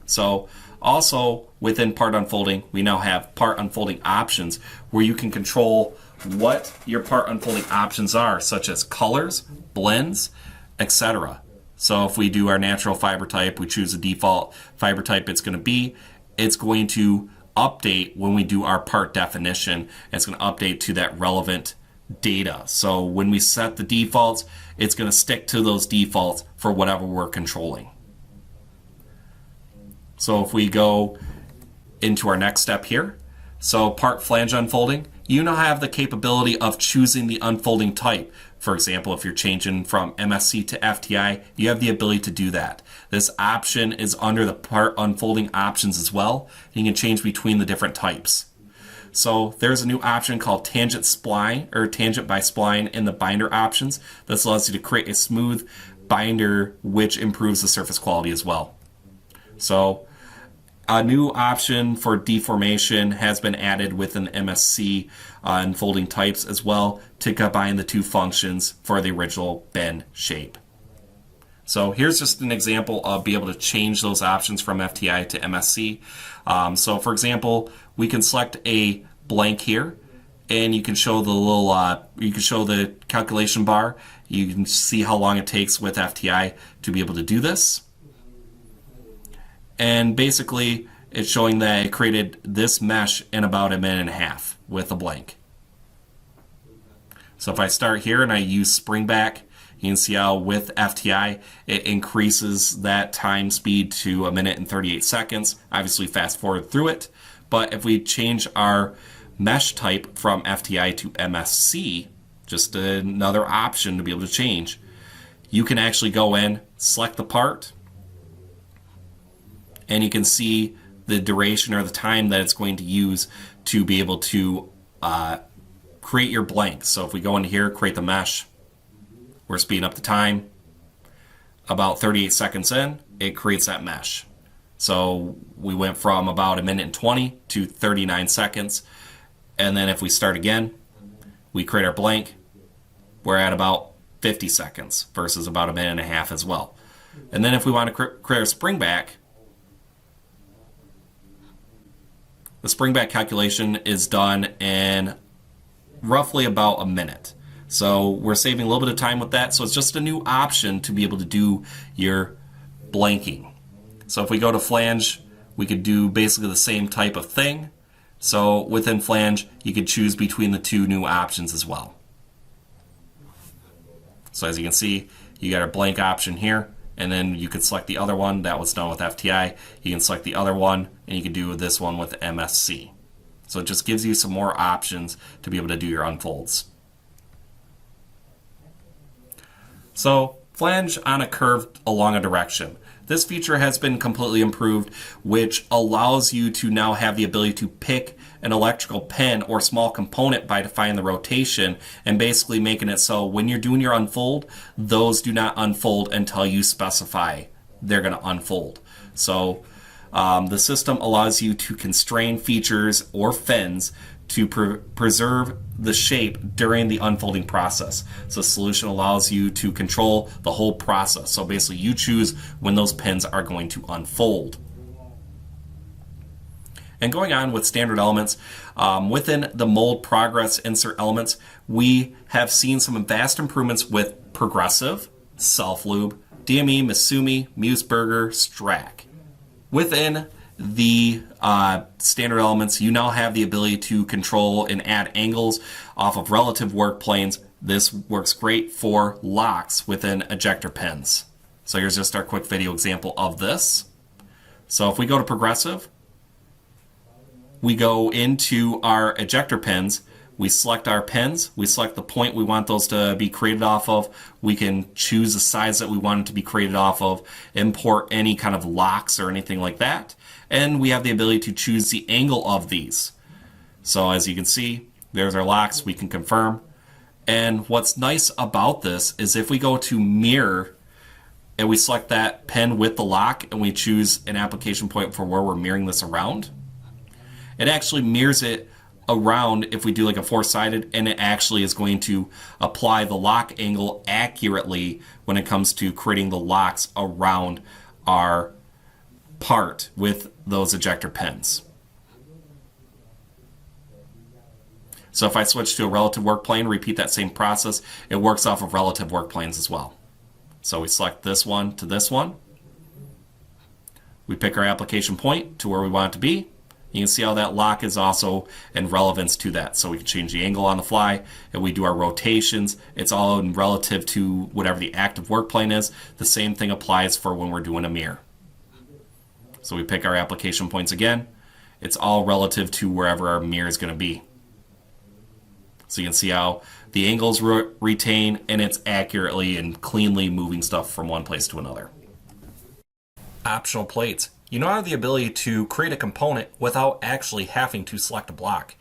So also within Part Unfolding, we now have Part Unfolding Options where you can control what your Part Unfolding options are, such as colors, blends, etc. So if we do our natural fiber type, we choose the default fiber type it's going to be. It's going to update when we do our part definition, and it's going to update to that relevant data. So when we set the defaults, it's going to stick to those defaults for whatever we're controlling. So if we go into our next step here, so part flange unfolding, you now have the capability of choosing the unfolding type. For example, if you're changing from MSC to FTI, you have the ability to do that. This option is under the part unfolding options as well. You can change between the different types. So there's a new option called tangent spline or tangent by spline in the binder options. This allows you to create a smooth binder, which improves the surface quality as well. So a new option for deformation has been added within the MSC unfolding types as well to combine the two functions for the original bend shape. So here's just an example of being able to change those options from FTI to MSC. So for example, we can select a blank here, and you can show the little, you can show the calculation bar. You can see how long it takes with FTI to be able to do this. And basically, it's showing that it created this mesh in about 1.5 minutes with a blank. So if I start here and I use spring back, you can see how with FTI, it increases that time speed to 1 minute and 38 seconds. Obviously fast forward through it. But if we change our mesh type from FTI to MSC, just another option to be able to change, you can actually go in, select the part, and you can see the duration or the time that it's going to use to be able to create your blank. So if we go into here, create the mesh, we're speeding up the time. About 38 seconds in, it creates that mesh. So we went from about 1 minute and 20 to 39 seconds. And then if we start again, we create our blank, we're at about 50 seconds versus about 1.5 minutes as well. And then if we want to create a spring back, the spring back calculation is done in roughly about 1 minute. So we're saving a little bit of time with that. So it's just a new option to be able to do your blanking. So if we go to flange, we could do basically the same type of thing. So within flange, you could choose between the two new options as well. So as you can see, you got a blank option here, and then you could select the other one that was done with FTI. You can select the other one, and you can do this one with MSC. So it just gives you some more options to be able to do your unfolds. So flange on a curve along a direction. This feature has been completely improved, which allows you to now have the ability to pick an electrical pin or small component by defining the rotation and basically making it so when you're doing your unfold, those do not unfold until you specify they're going to unfold. So the system allows you to constrain features or fins to preserve the shape during the unfolding process. So the solution allows you to control the whole process. So basically you choose when those pins are going to unfold. And going on with standard elements, within the mold progress insert elements, we have seen some vast improvements with progressive, self-lube, DME, Misumi, Museburger, Strack. Within the standard elements, you now have the ability to control and add angles off of relative work planes. This works great for locks within ejector pins. So here's just our quick video example of this. So if we go to progressive, we go into our ejector pins, we select our pins, we select the point we want those to be created off of, we can choose the size that we want it to be created off of, import any kind of locks or anything like that, and we have the ability to choose the angle of these. So as you can see, there's our locks, we can confirm. And what's nice about this is if we go to mirror and we select that pin with the lock and we choose an application point for where we're mirroring this around, it actually mirrors it around if we do like a four-sided, and it actually is going to apply the lock angle accurately when it comes to creating the locks around our part with those ejector pins. So if I switch to a relative work plane, repeat that same process, it works off of relative work planes as well. So we select this one to this one. We pick our application point to where we want it to be. You can see how that lock is also in relevance to that. So we can change the angle on the fly, and we do our rotations. It's all in relative to whatever the active work plane is. The same thing applies for when we're doing a mirror. So we pick our application points again. It's all relative to wherever our mirror is going to be. So you can see how the angles retain, and it's accurately and cleanly moving stuff from one place to another. Optional plates. You now have the ability to create a component without actually having to select a block.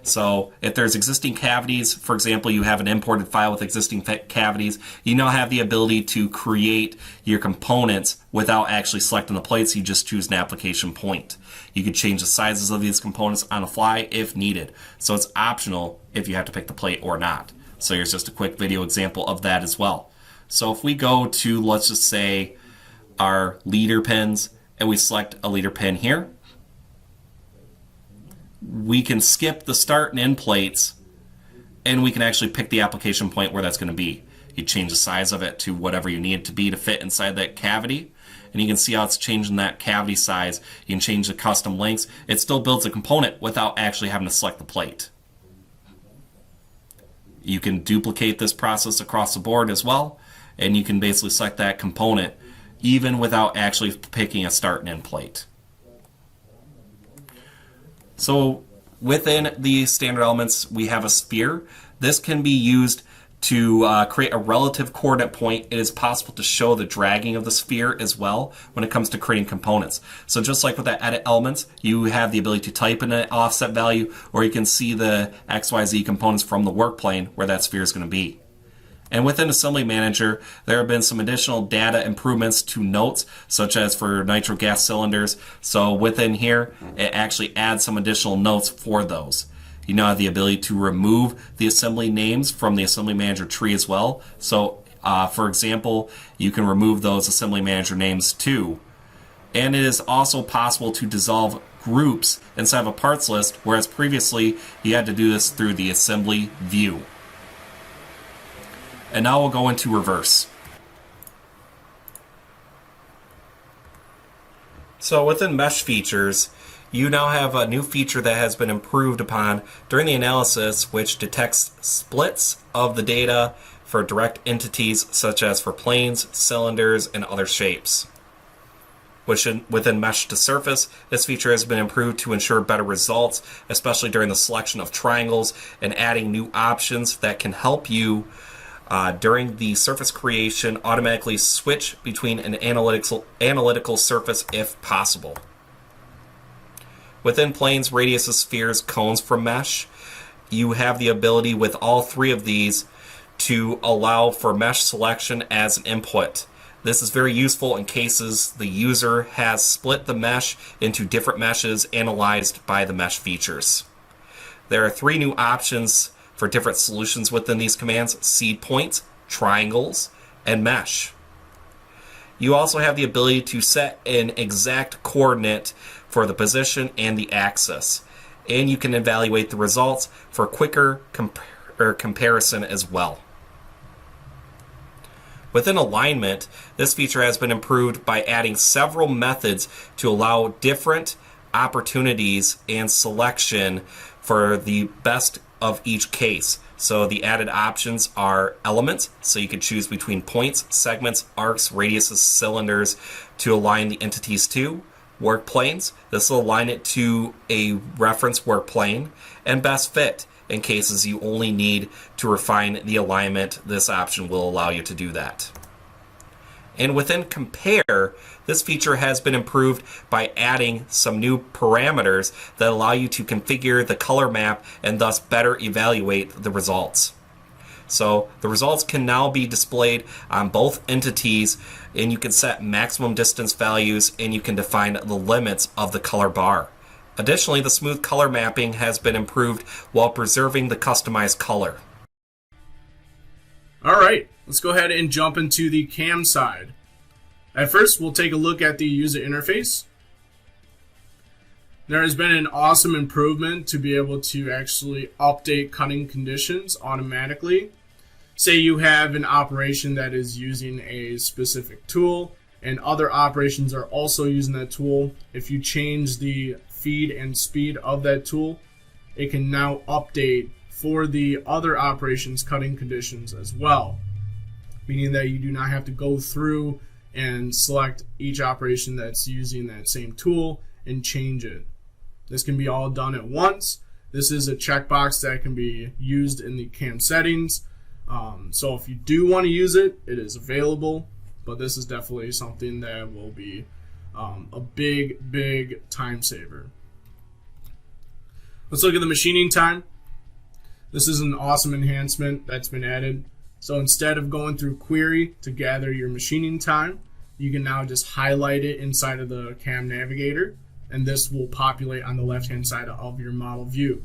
So if there's existing cavities, for example, you have an imported file with existing cavities, you now have the ability to create your components without actually selecting the plates. You just choose an application point. You can change the sizes of these components on the fly if needed. So it's optional if you have to pick the plate or not. So here's just a quick video example of that as well. So if we go to, let's just say, our leader pins, and we select a leader pin here, we can skip the start and end plates, and we can actually pick the application point where that's going to be. You change the size of it to whatever you need it to be to fit inside that cavity, and you can see how it's changing that cavity size. You can change the custom lengths. It still builds a component without actually having to select the plate. You can duplicate this process across the board as well, and you can basically select that component even without actually picking a start and end plate. So within the standard elements, we have a sphere. This can be used to create a relative coordinate point. It is possible to show the dragging of the sphere as well when it comes to creating components. So just like with that edit elements, you have the ability to type in an offset value, or you can see the XYZ components from the work plane where that sphere is going to be. And within Assembly Manager, there have been some additional data improvements to notes, such as for nitro gas cylinders. So within here, it actually adds some additional notes for those. You now have the ability to remove the assembly names from the Assembly Manager tree as well. So, for example, you can remove those Assembly Manager names too. And it is also possible to dissolve groups inside of a parts list, whereas previously you had to do this through the assembly view. And now we'll go into reverse. So within mesh features, you now have a new feature that has been improved upon during the analysis, which detects splits of the data for direct entities such as for planes, cylinders, and other shapes. Within mesh to surface, this feature has been improved to ensure better results, especially during the selection of triangles, and adding new options that can help you during the surface creation automatically switch between an analytical surface if possible. Within planes, radiuses, spheres, cones from mesh, you have the ability with all three of these to allow for mesh selection as an input. This is very useful in cases the user has split the mesh into different meshes analyzed by the mesh features. There are 3 new options for different solutions within these commands: seed points, triangles, and mesh. You also have the ability to set an exact coordinate for the position and the axis, and you can evaluate the results for quicker comparison as well. Within alignment, this feature has been improved by adding several methods to allow different opportunities and selection for the best of each case. So the added options are elements, so you could choose between points, segments, arcs, radiuses, cylinders to align the entities to. Work planes, this will align it to a reference work plane. And best fit, in cases you only need to refine the alignment, this option will allow you to do that. And within compare, this feature has been improved by adding some new parameters that allow you to configure the color map and thus better evaluate the results. So the results can now be displayed on both entities, and you can set maximum distance values, and you can define the limits of the color bar. Additionally, the smooth color mapping has been improved while preserving the customized color. All right, let's go ahead and jump into the CAM side. At first, we'll take a look at the user interface. There has been an awesome improvement to be able to actually update cutting conditions automatically. Say you have an operation that is using a specific tool and other operations are also using that tool. If you change the feed and speed of that tool, it can now update for the other operations cutting conditions as well, meaning that you do not have to go through and select each operation that's using that same tool and change it. This can be all done at once. This is a checkbox that can be used in the CAM settings. So if you do want to use it, it is available, but this is definitely something that will be a big time saver. Let's look at the machining time. This is an awesome enhancement that's been added. So instead of going through query to gather your machining time, you can now just highlight it inside of the CAM Navigator, and this will populate on the left-hand side of your model view.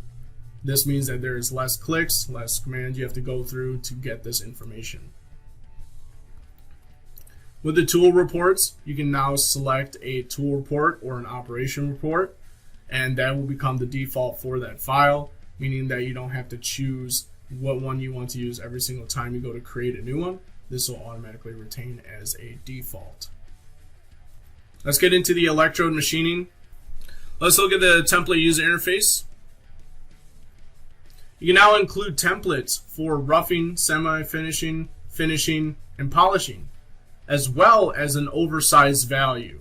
This means that there is less clicks, less commands you have to go through to get this information. With the tool reports, you can now select a tool report or an operation report, and that will become the default for that file, meaning that you don't have to choose what one you want to use every single time you go to create a new one. This will automatically retain as a default. Let's get into the electrode machining. Let's look at the template user interface. You can now include templates for roughing, semi-finishing, finishing, and polishing, as well as an oversized value.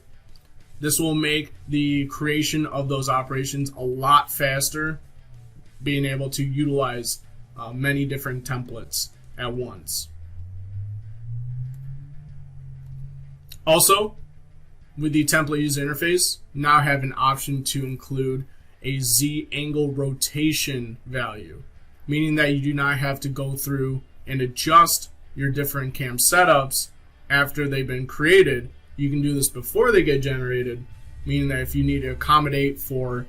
This will make the creation of those operations a lot faster, being able to utilize many different templates at once. Also, with the template user interface, you now have an option to include a Z angle rotation value, meaning that you do not have to go through and adjust your different CAM setups after they've been created. You can do this before they get generated, meaning that if you need to accommodate for,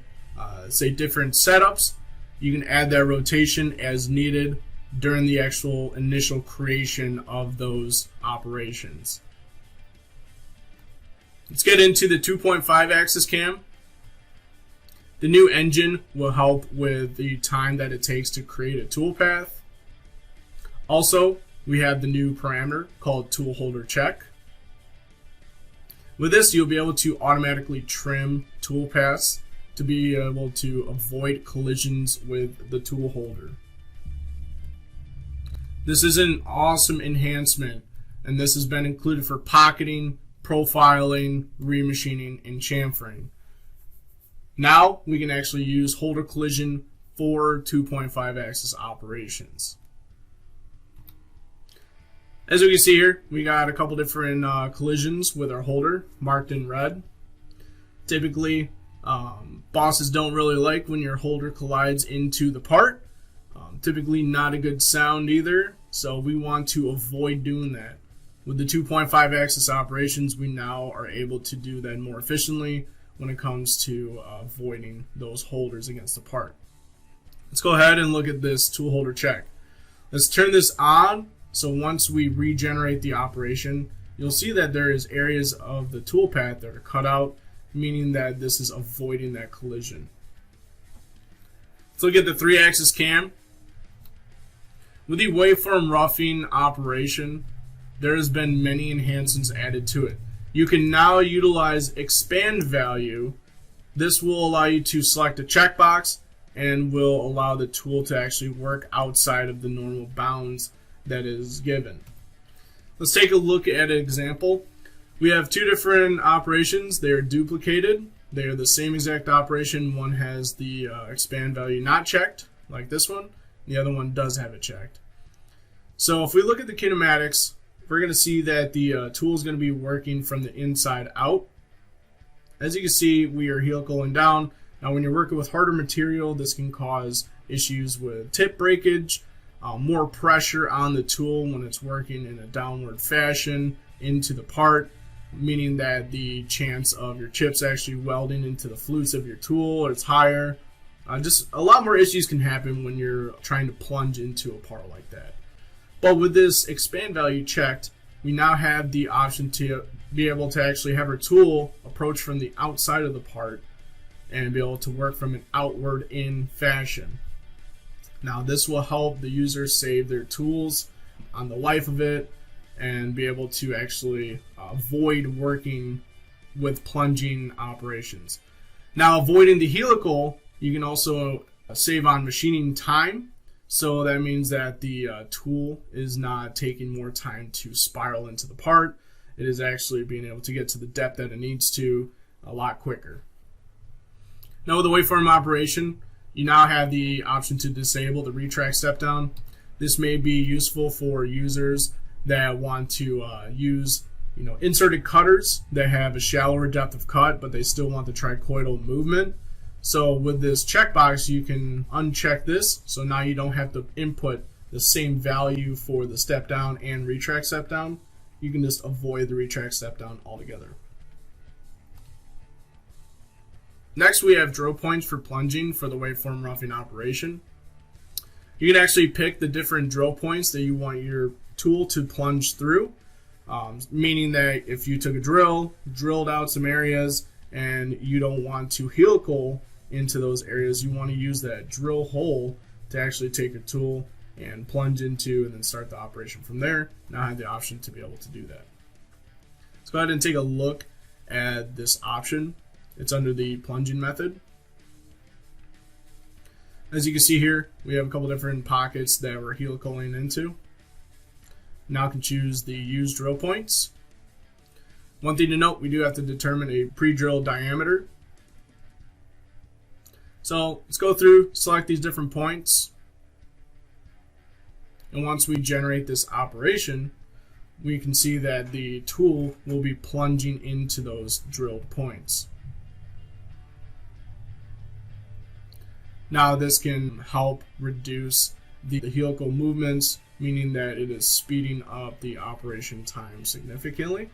say, different setups, you can add that rotation as needed during the actual initial creation of those operations. Let's get into the 2.5 axis CAM. The new engine will help with the time that it takes to create a toolpath. Also, we have the new parameter called tool holder check. With this, you'll be able to automatically trim toolpaths to be able to avoid collisions with the tool holder. This is an awesome enhancement, and this has been included for pocketing, profiling, remachining, and chamfering. Now we can actually use holder collision for 2.5 axis operations. As we can see here, we got a couple different collisions with our holder marked in red. Typically, bosses don't really like when your holder collides into the part. Typically not a good sound either, so we want to avoid doing that. With the 2.5 axis operations, we now are able to do that more efficiently when it comes to avoiding those holders against the part. Let's go ahead and look at this tool holder check. Let's turn this on. So once we regenerate the operation, you'll see that there is areas of the toolpath that are cut out, meaning that this is avoiding that collision. Let's look at the 3-axis cam. With the waveform roughing operation, there has been many enhancements added to it. You can now utilize expand value. This will allow you to select a checkbox and will allow the tool to actually work outside of the normal bounds that is given. Let's take a look at an example. We have two different operations. They are duplicated. They are the same exact operation. One has the expand value not checked, like this one. The other one does have it checked. So if we look at the kinematics, we're going to see that the tool is going to be working from the inside out. As you can see, we are helicaling down. Now when you're working with harder material, this can cause issues with tip breakage, more pressure on the tool when it's working in a downward fashion into the part, meaning that the chance of your chips actually welding into the flutes of your tool is higher. Just a lot more issues can happen when you're trying to plunge into a part like that. But with this expand value checked, we now have the option to be able to actually have our tool approach from the outside of the part and be able to work from an outward in fashion. Now this will help the user save their tools on the life of it and be able to actually avoid working with plunging operations. Now avoiding the helical, you can also save on machining time. So that means that the tool is not taking more time to spiral into the part. It is actually being able to get to the depth that it needs to a lot quicker. Now with the waveform operation, you now have the option to disable the retract step down. This may be useful for users that want to use inserted cutters that have a shallower depth of cut, but they still want the tricoidal movement. So with this checkbox, you can uncheck this. So now you don't have to input the same value for the step down and retract step down. You can just avoid the retract step down altogether. Next, we have drill points for plunging for the waveform roughing operation. You can actually pick the different drill points that you want your tool to plunge through, meaning that if you took a drill, drilled out some areas, and you don't want to helical into those areas, you want to use that drill hole to actually take your tool and plunge into and then start the operation from there. Now I have the option to be able to do that. Let's go ahead and take a look at this option. It's under the plunging method. As you can see here, we have a couple different pockets that we're helicaling into. Now I can choose the use drill points. One thing to note, we do have to determine a pre-drill diameter. So let's go through, select these different points. And once we generate this operation, we can see that the tool will be plunging into those drilled points. Now this can help reduce the helical movements, meaning that it is speeding up the operation time significantly.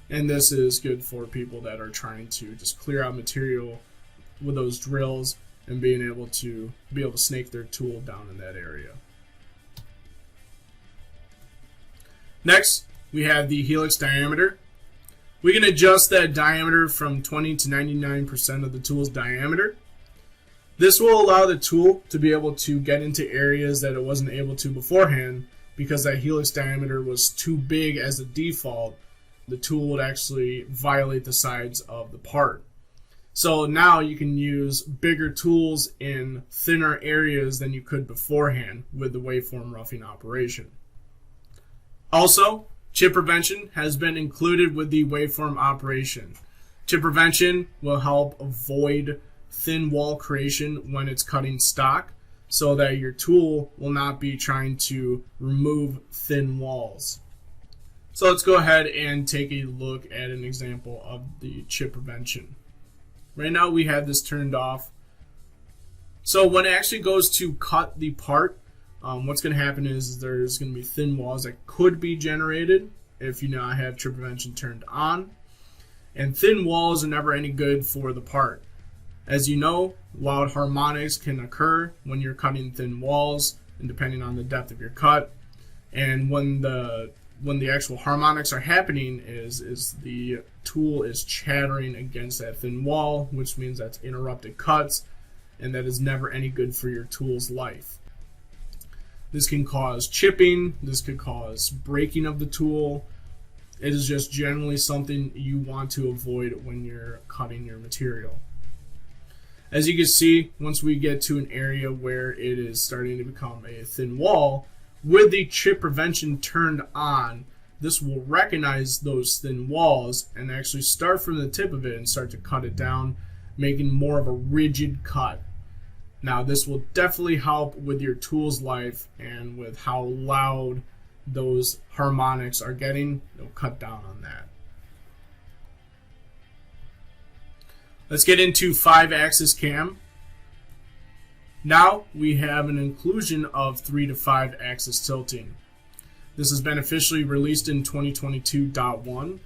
And this is good for people that are trying to just clear out material with those drills and being able to snake their tool down in that area. Next, we have the helix diameter. We can adjust that diameter from 20 to 99% of the tool's diameter. This will allow the tool to be able to get into areas that it wasn't able to beforehand because that helix diameter was too big as a default. The tool would actually violate the sides of the part. So now you can use bigger tools in thinner areas than you could beforehand with the waveform roughing operation. Also, chip prevention has been included with the waveform operation. Chip prevention will help avoid thin wall creation when it's cutting stock so that your tool will not be trying to remove thin walls. So let's go ahead and take a look at an example of the chip prevention. Right now we have this turned off. So when it actually goes to cut the part, what's going to happen is there's going to be thin walls that could be generated if you now have chip prevention turned on. And thin walls are never any good for the part. As you know, loud harmonics can occur when you're cutting thin walls, and depending on the depth of your cut. And when the actual harmonics are happening is the tool is chattering against that thin wall, which means that's interrupted cuts, and that is never any good for your tool's life. This can cause chipping, this could cause breaking of the tool. It is just generally something you want to avoid when you're cutting your material. As you can see, once we get to an area where it is starting to become a thin wall, with the chip prevention turned on, this will recognize those thin walls and actually start from the tip of it and start to cut it down, making more of a rigid cut. Now, this will definitely help with your tool's life, and with how loud those harmonics are getting, it'll cut down on that. Let's get into 5-axis cam. Now we have an inclusion of 3 to 5 axis tilting. This has been officially released in 2022.1,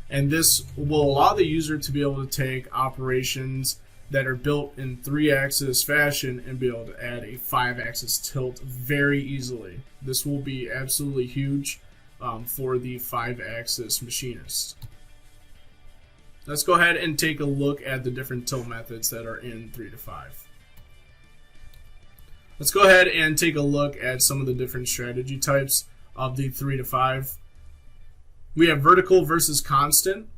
and this will allow the user to be able to take operations that are built in 3-axis fashion and be able to add a 5-axis tilt very easily. This will be absolutely huge for the 5-axis machinist. Let's go ahead and take a look at the different tilt methods that are in 3 to 5. Let's go ahead and take a look at some of the different strategy types of the 3 to 5. We have vertical versus constant.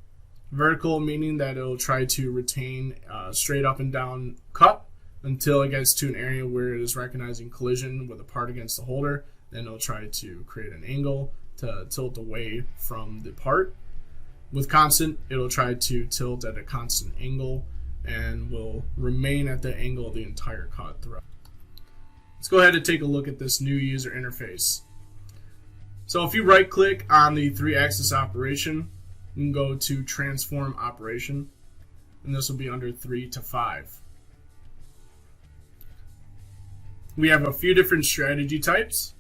Vertical meaning that it'll try to retain a straight up and down cut until it gets to an area where it is recognizing collision with a part against the holder. Then it'll try to create an angle to tilt away from the part. With constant, it'll try to tilt at a constant angle and will remain at the angle the entire cut throughout. Let's go ahead and take a look at this new user interface. So if you right click on the 3-axis operation, you can go to transform operation, and this will be under 3 to 5. We have a few different strategy types.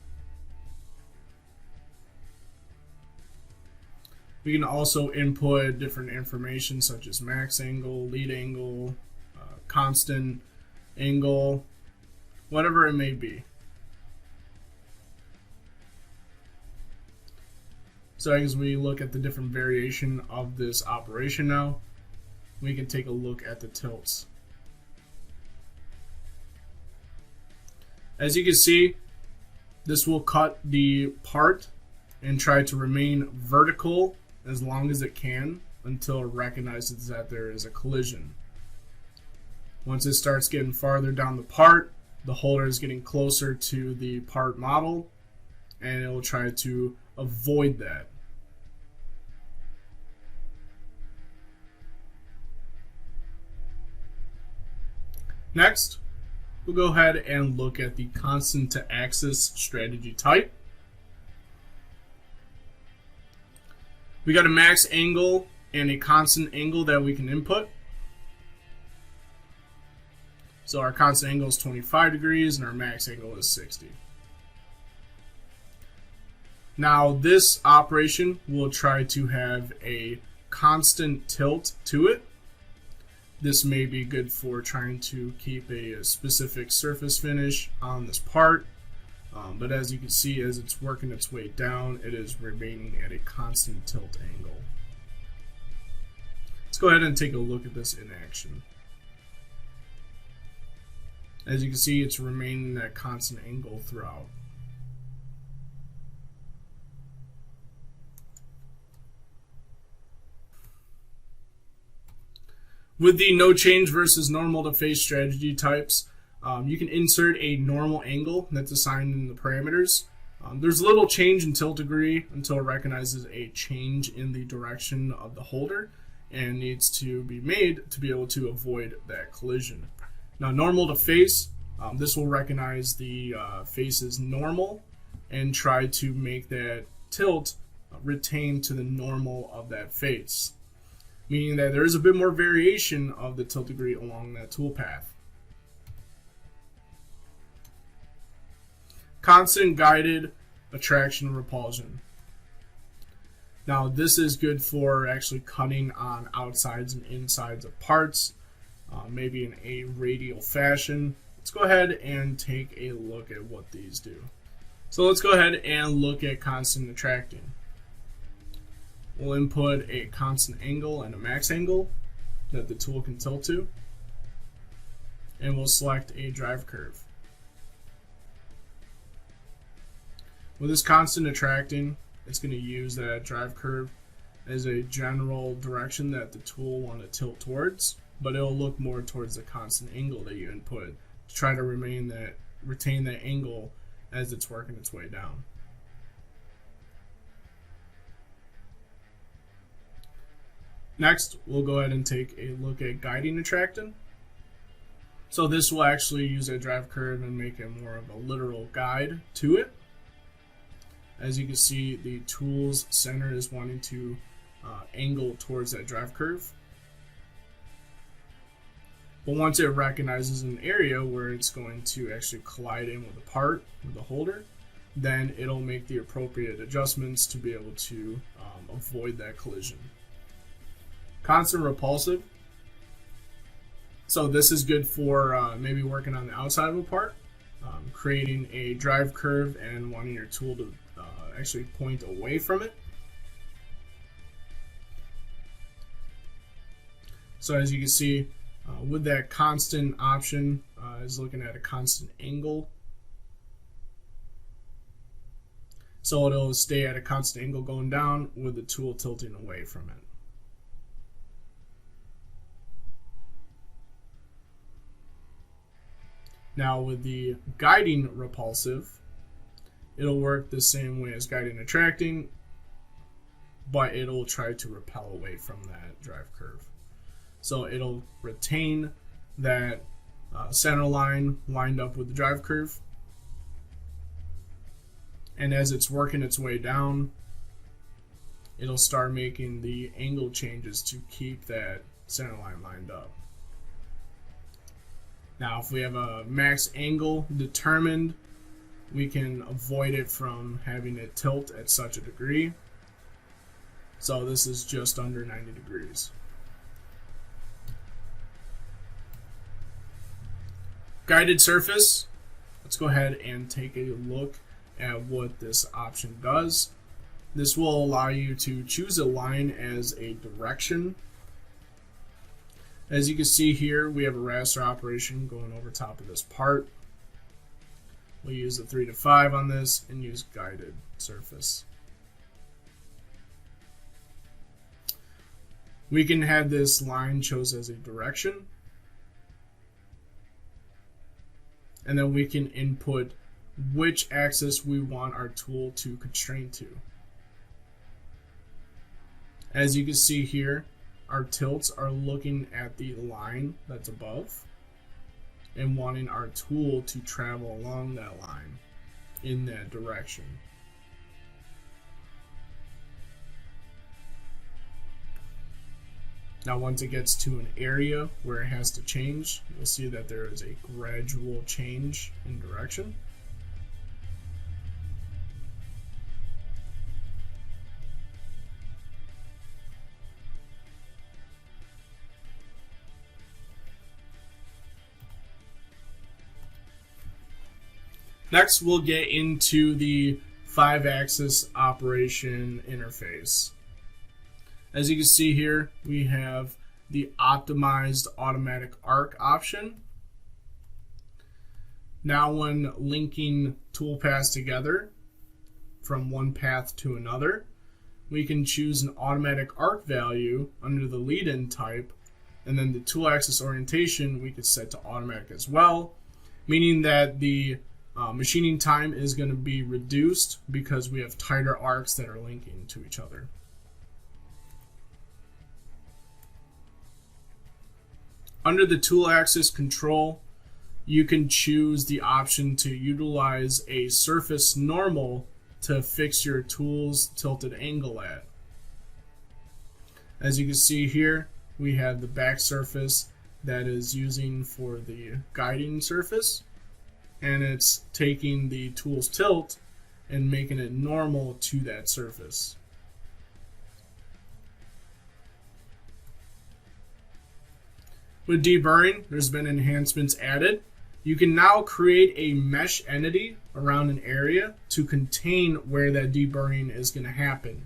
We can also input different information such as max angle, lead angle, constant angle, whatever it may be. So as we look at the different variation of this operation now, we can take a look at the tilts. As you can see, this will cut the part and try to remain vertical as long as it can until it recognizes that there is a collision. Once it starts getting farther down the part, the holder is getting closer to the part model, and it will try to avoid that. Next, we'll go ahead and look at the constant to axis strategy type. We got a max angle and a constant angle that we can input. So our constant angle is 25 degrees and our max angle is 60. Now this operation will try to have a constant tilt to it. This may be good for trying to keep a specific surface finish on this part. But as you can see, as it's working its way down, it is remaining at a constant tilt angle. Let's go ahead and take a look at this in action. As you can see, it's remaining at constant angle throughout. With the no change versus normal to face strategy types, you can insert a normal angle that's assigned in the parameters. There's little change in tilt degree until it recognizes a change in the direction of the holder and needs to be made to be able to avoid that collision. Now normal to face, this will recognize the face is normal and try to make that tilt retain to the normal of that face, meaning that there is a bit more variation of the tilt degree along that toolpath. Constant guided attraction and repulsion. Now this is good for actually cutting on outsides and insides of parts. maybe in a radial fashion. Let's go ahead and take a look at what these do. So let's go ahead and look at constant attracting. We'll input a constant angle and a max angle that the tool can tilt to, and we'll select a drive curve. With this constant attracting, it's going to use that drive curve as a general direction that the tool will want to tilt towards, but it'll look more towards the constant angle that you input to try to retain that angle as it's working its way down. Next, we'll go ahead and take a look at guiding attracting. So this will actually use a drive curve and make it more of a literal guide to it. As you can see, the tool's center is wanting to angle towards that drive curve. But once it recognizes an area where it's going to actually collide in with a part, with the holder, then it'll make the appropriate adjustments to be able to avoid that collision. Constant repulsive. So this is good for maybe working on the outside of a part, creating a drive curve and wanting your tool to actually point away from it. So as you can see, with that constant option, is looking at a constant angle. So it'll stay at a constant angle going down with the tool tilting away from it. Now with the guiding repulsive, it'll work the same way as guiding attracting, but it'll try to repel away from that drive curve. So it'll retain that center line lined up with the drive curve, and as it's working its way down, it'll start making the angle changes to keep that center line lined up. Now if we have a max angle determined, we can avoid it from having it tilt at such a degree. So this is just under 90 degrees. Guided surface. Let's go ahead and take a look at what this option does. This will allow you to choose a line as a direction. As you can see here, we have a raster operation going over top of this part. We'll use the 3 to 5 on this and use guided surface. We can have this line chosen as a direction, and then we can input which axis we want our tool to constrain to. As you can see here, our tilts are looking at the line that's above and wanting our tool to travel along that line in that direction. Now once it gets to an area where it has to change, you'll see that there is a gradual change in direction. Next, we'll get into the 5-axis operation interface. As you can see here, we have the optimized automatic arc option. Now when linking toolpaths together from one path to another, we can choose an automatic arc value under the lead-in type, and then the tool axis orientation we could set to automatic as well, meaning that the machining time is going to be reduced because we have tighter arcs that are linking to each other. Under the tool axis control, you can choose the option to utilize a surface normal to fix your tool's tilted angle at. As you can see here, we have the back surface that is using for the guiding surface, and it's taking the tool's tilt and making it normal to that surface. With deburring, there's been enhancements added. You can now create a mesh entity around an area to contain where that deburring is going to happen.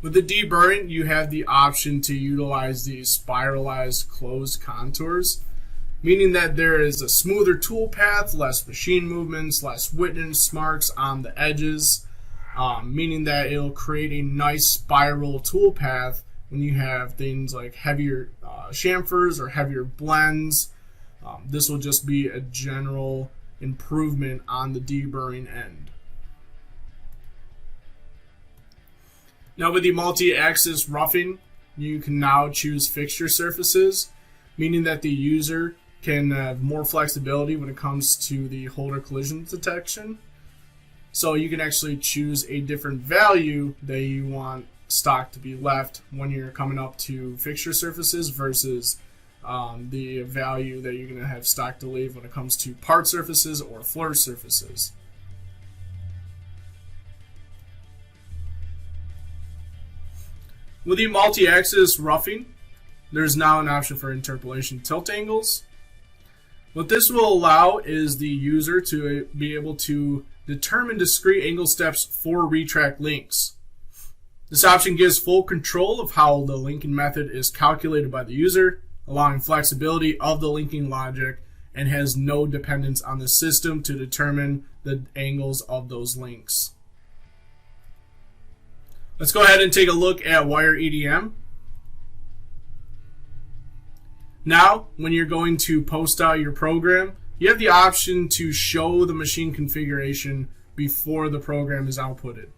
With the deburring, you have the option to utilize these spiralized closed contours, meaning that there is a smoother tool path, less machine movements, less witness marks on the edges, meaning that it'll create a nice spiral tool path when you have things like heavier chamfers or heavier blends. This will just be a general improvement on the deburring end. Now with the multi-axis roughing, you can now choose fixture surfaces, meaning that the user can have more flexibility when it comes to the holder collision detection. So you can actually choose a different value that you want stock to be left when you're coming up to fixture surfaces versus the value that you're going to have stock to leave when it comes to part surfaces or floor surfaces. With the multi-axis roughing, there's now an option for interpolation tilt angles. What this will allow is the user to be able to determine discrete angle steps for retract links. This option gives full control of how the linking method is calculated by the user, allowing flexibility of the linking logic, and has no dependence on the system to determine the angles of those links. Let's go ahead and take a look at wire EDM. Now, when you're going to post out your program, you have the option to show the machine configuration before the program is outputted.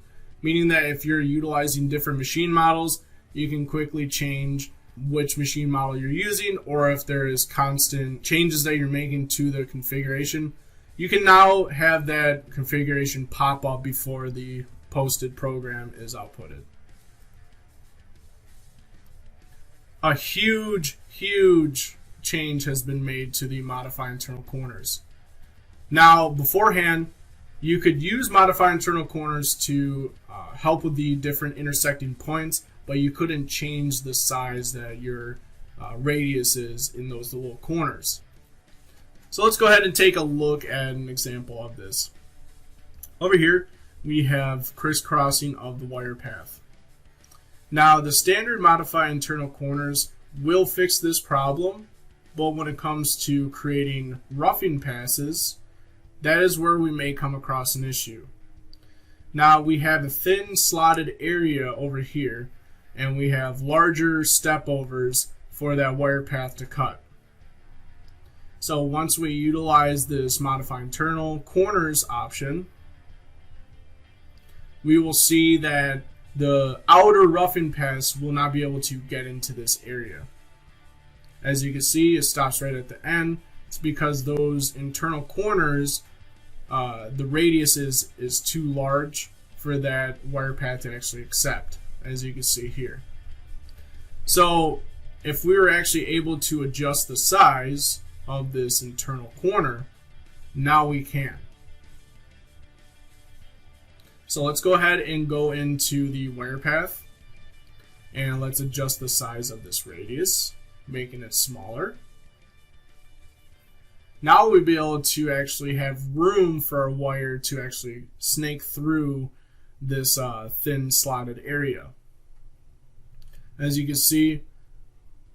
Meaning that if you're utilizing different machine models, you can quickly change which machine model you're using, or if there is constant changes that you're making to the configuration, you can now have that configuration pop up before the posted program is outputted. A huge change has been made to the modify internal corners. Now, beforehand, you could use modify internal corners to help with the different intersecting points, but you couldn't change the size that your radius is in those little corners. So let's go ahead and take a look at an example of this. Over here, we have crisscrossing of the wire path. Now, the standard modify internal corners will fix this problem, but when it comes to creating roughing passes, that is where we may come across an issue. Now, we have a thin slotted area over here, and we have larger step overs for that wire path to cut. So once we utilize this modify internal corners option, we will see that the outer roughing pass will not be able to get into this area. As you can see, it stops right at the end. It's because those internal corners, the radius is too large for that wire path to actually accept, as you can see here. So if we were actually able to adjust the size of this internal corner, now we can. So let's go ahead and go into the wire path, and let's adjust the size of this radius, making it smaller. Now we'll be able to actually have room for a wire to actually snake through this thin slotted area. As you can see,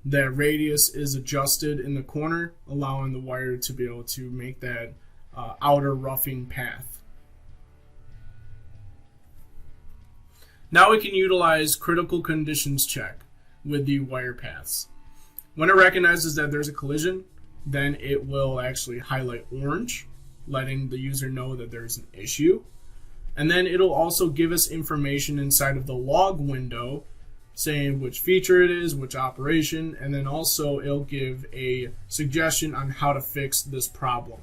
that radius is adjusted in the corner, allowing the wire to be able to make that outer roughing path. Now we can utilize critical conditions check with the wire paths. When it recognizes that there's a collision, then it will actually highlight orange, letting the user know that there's an issue. And then it'll also give us information inside of the log window saying which feature it is, which operation, and then also it'll give a suggestion on how to fix this problem.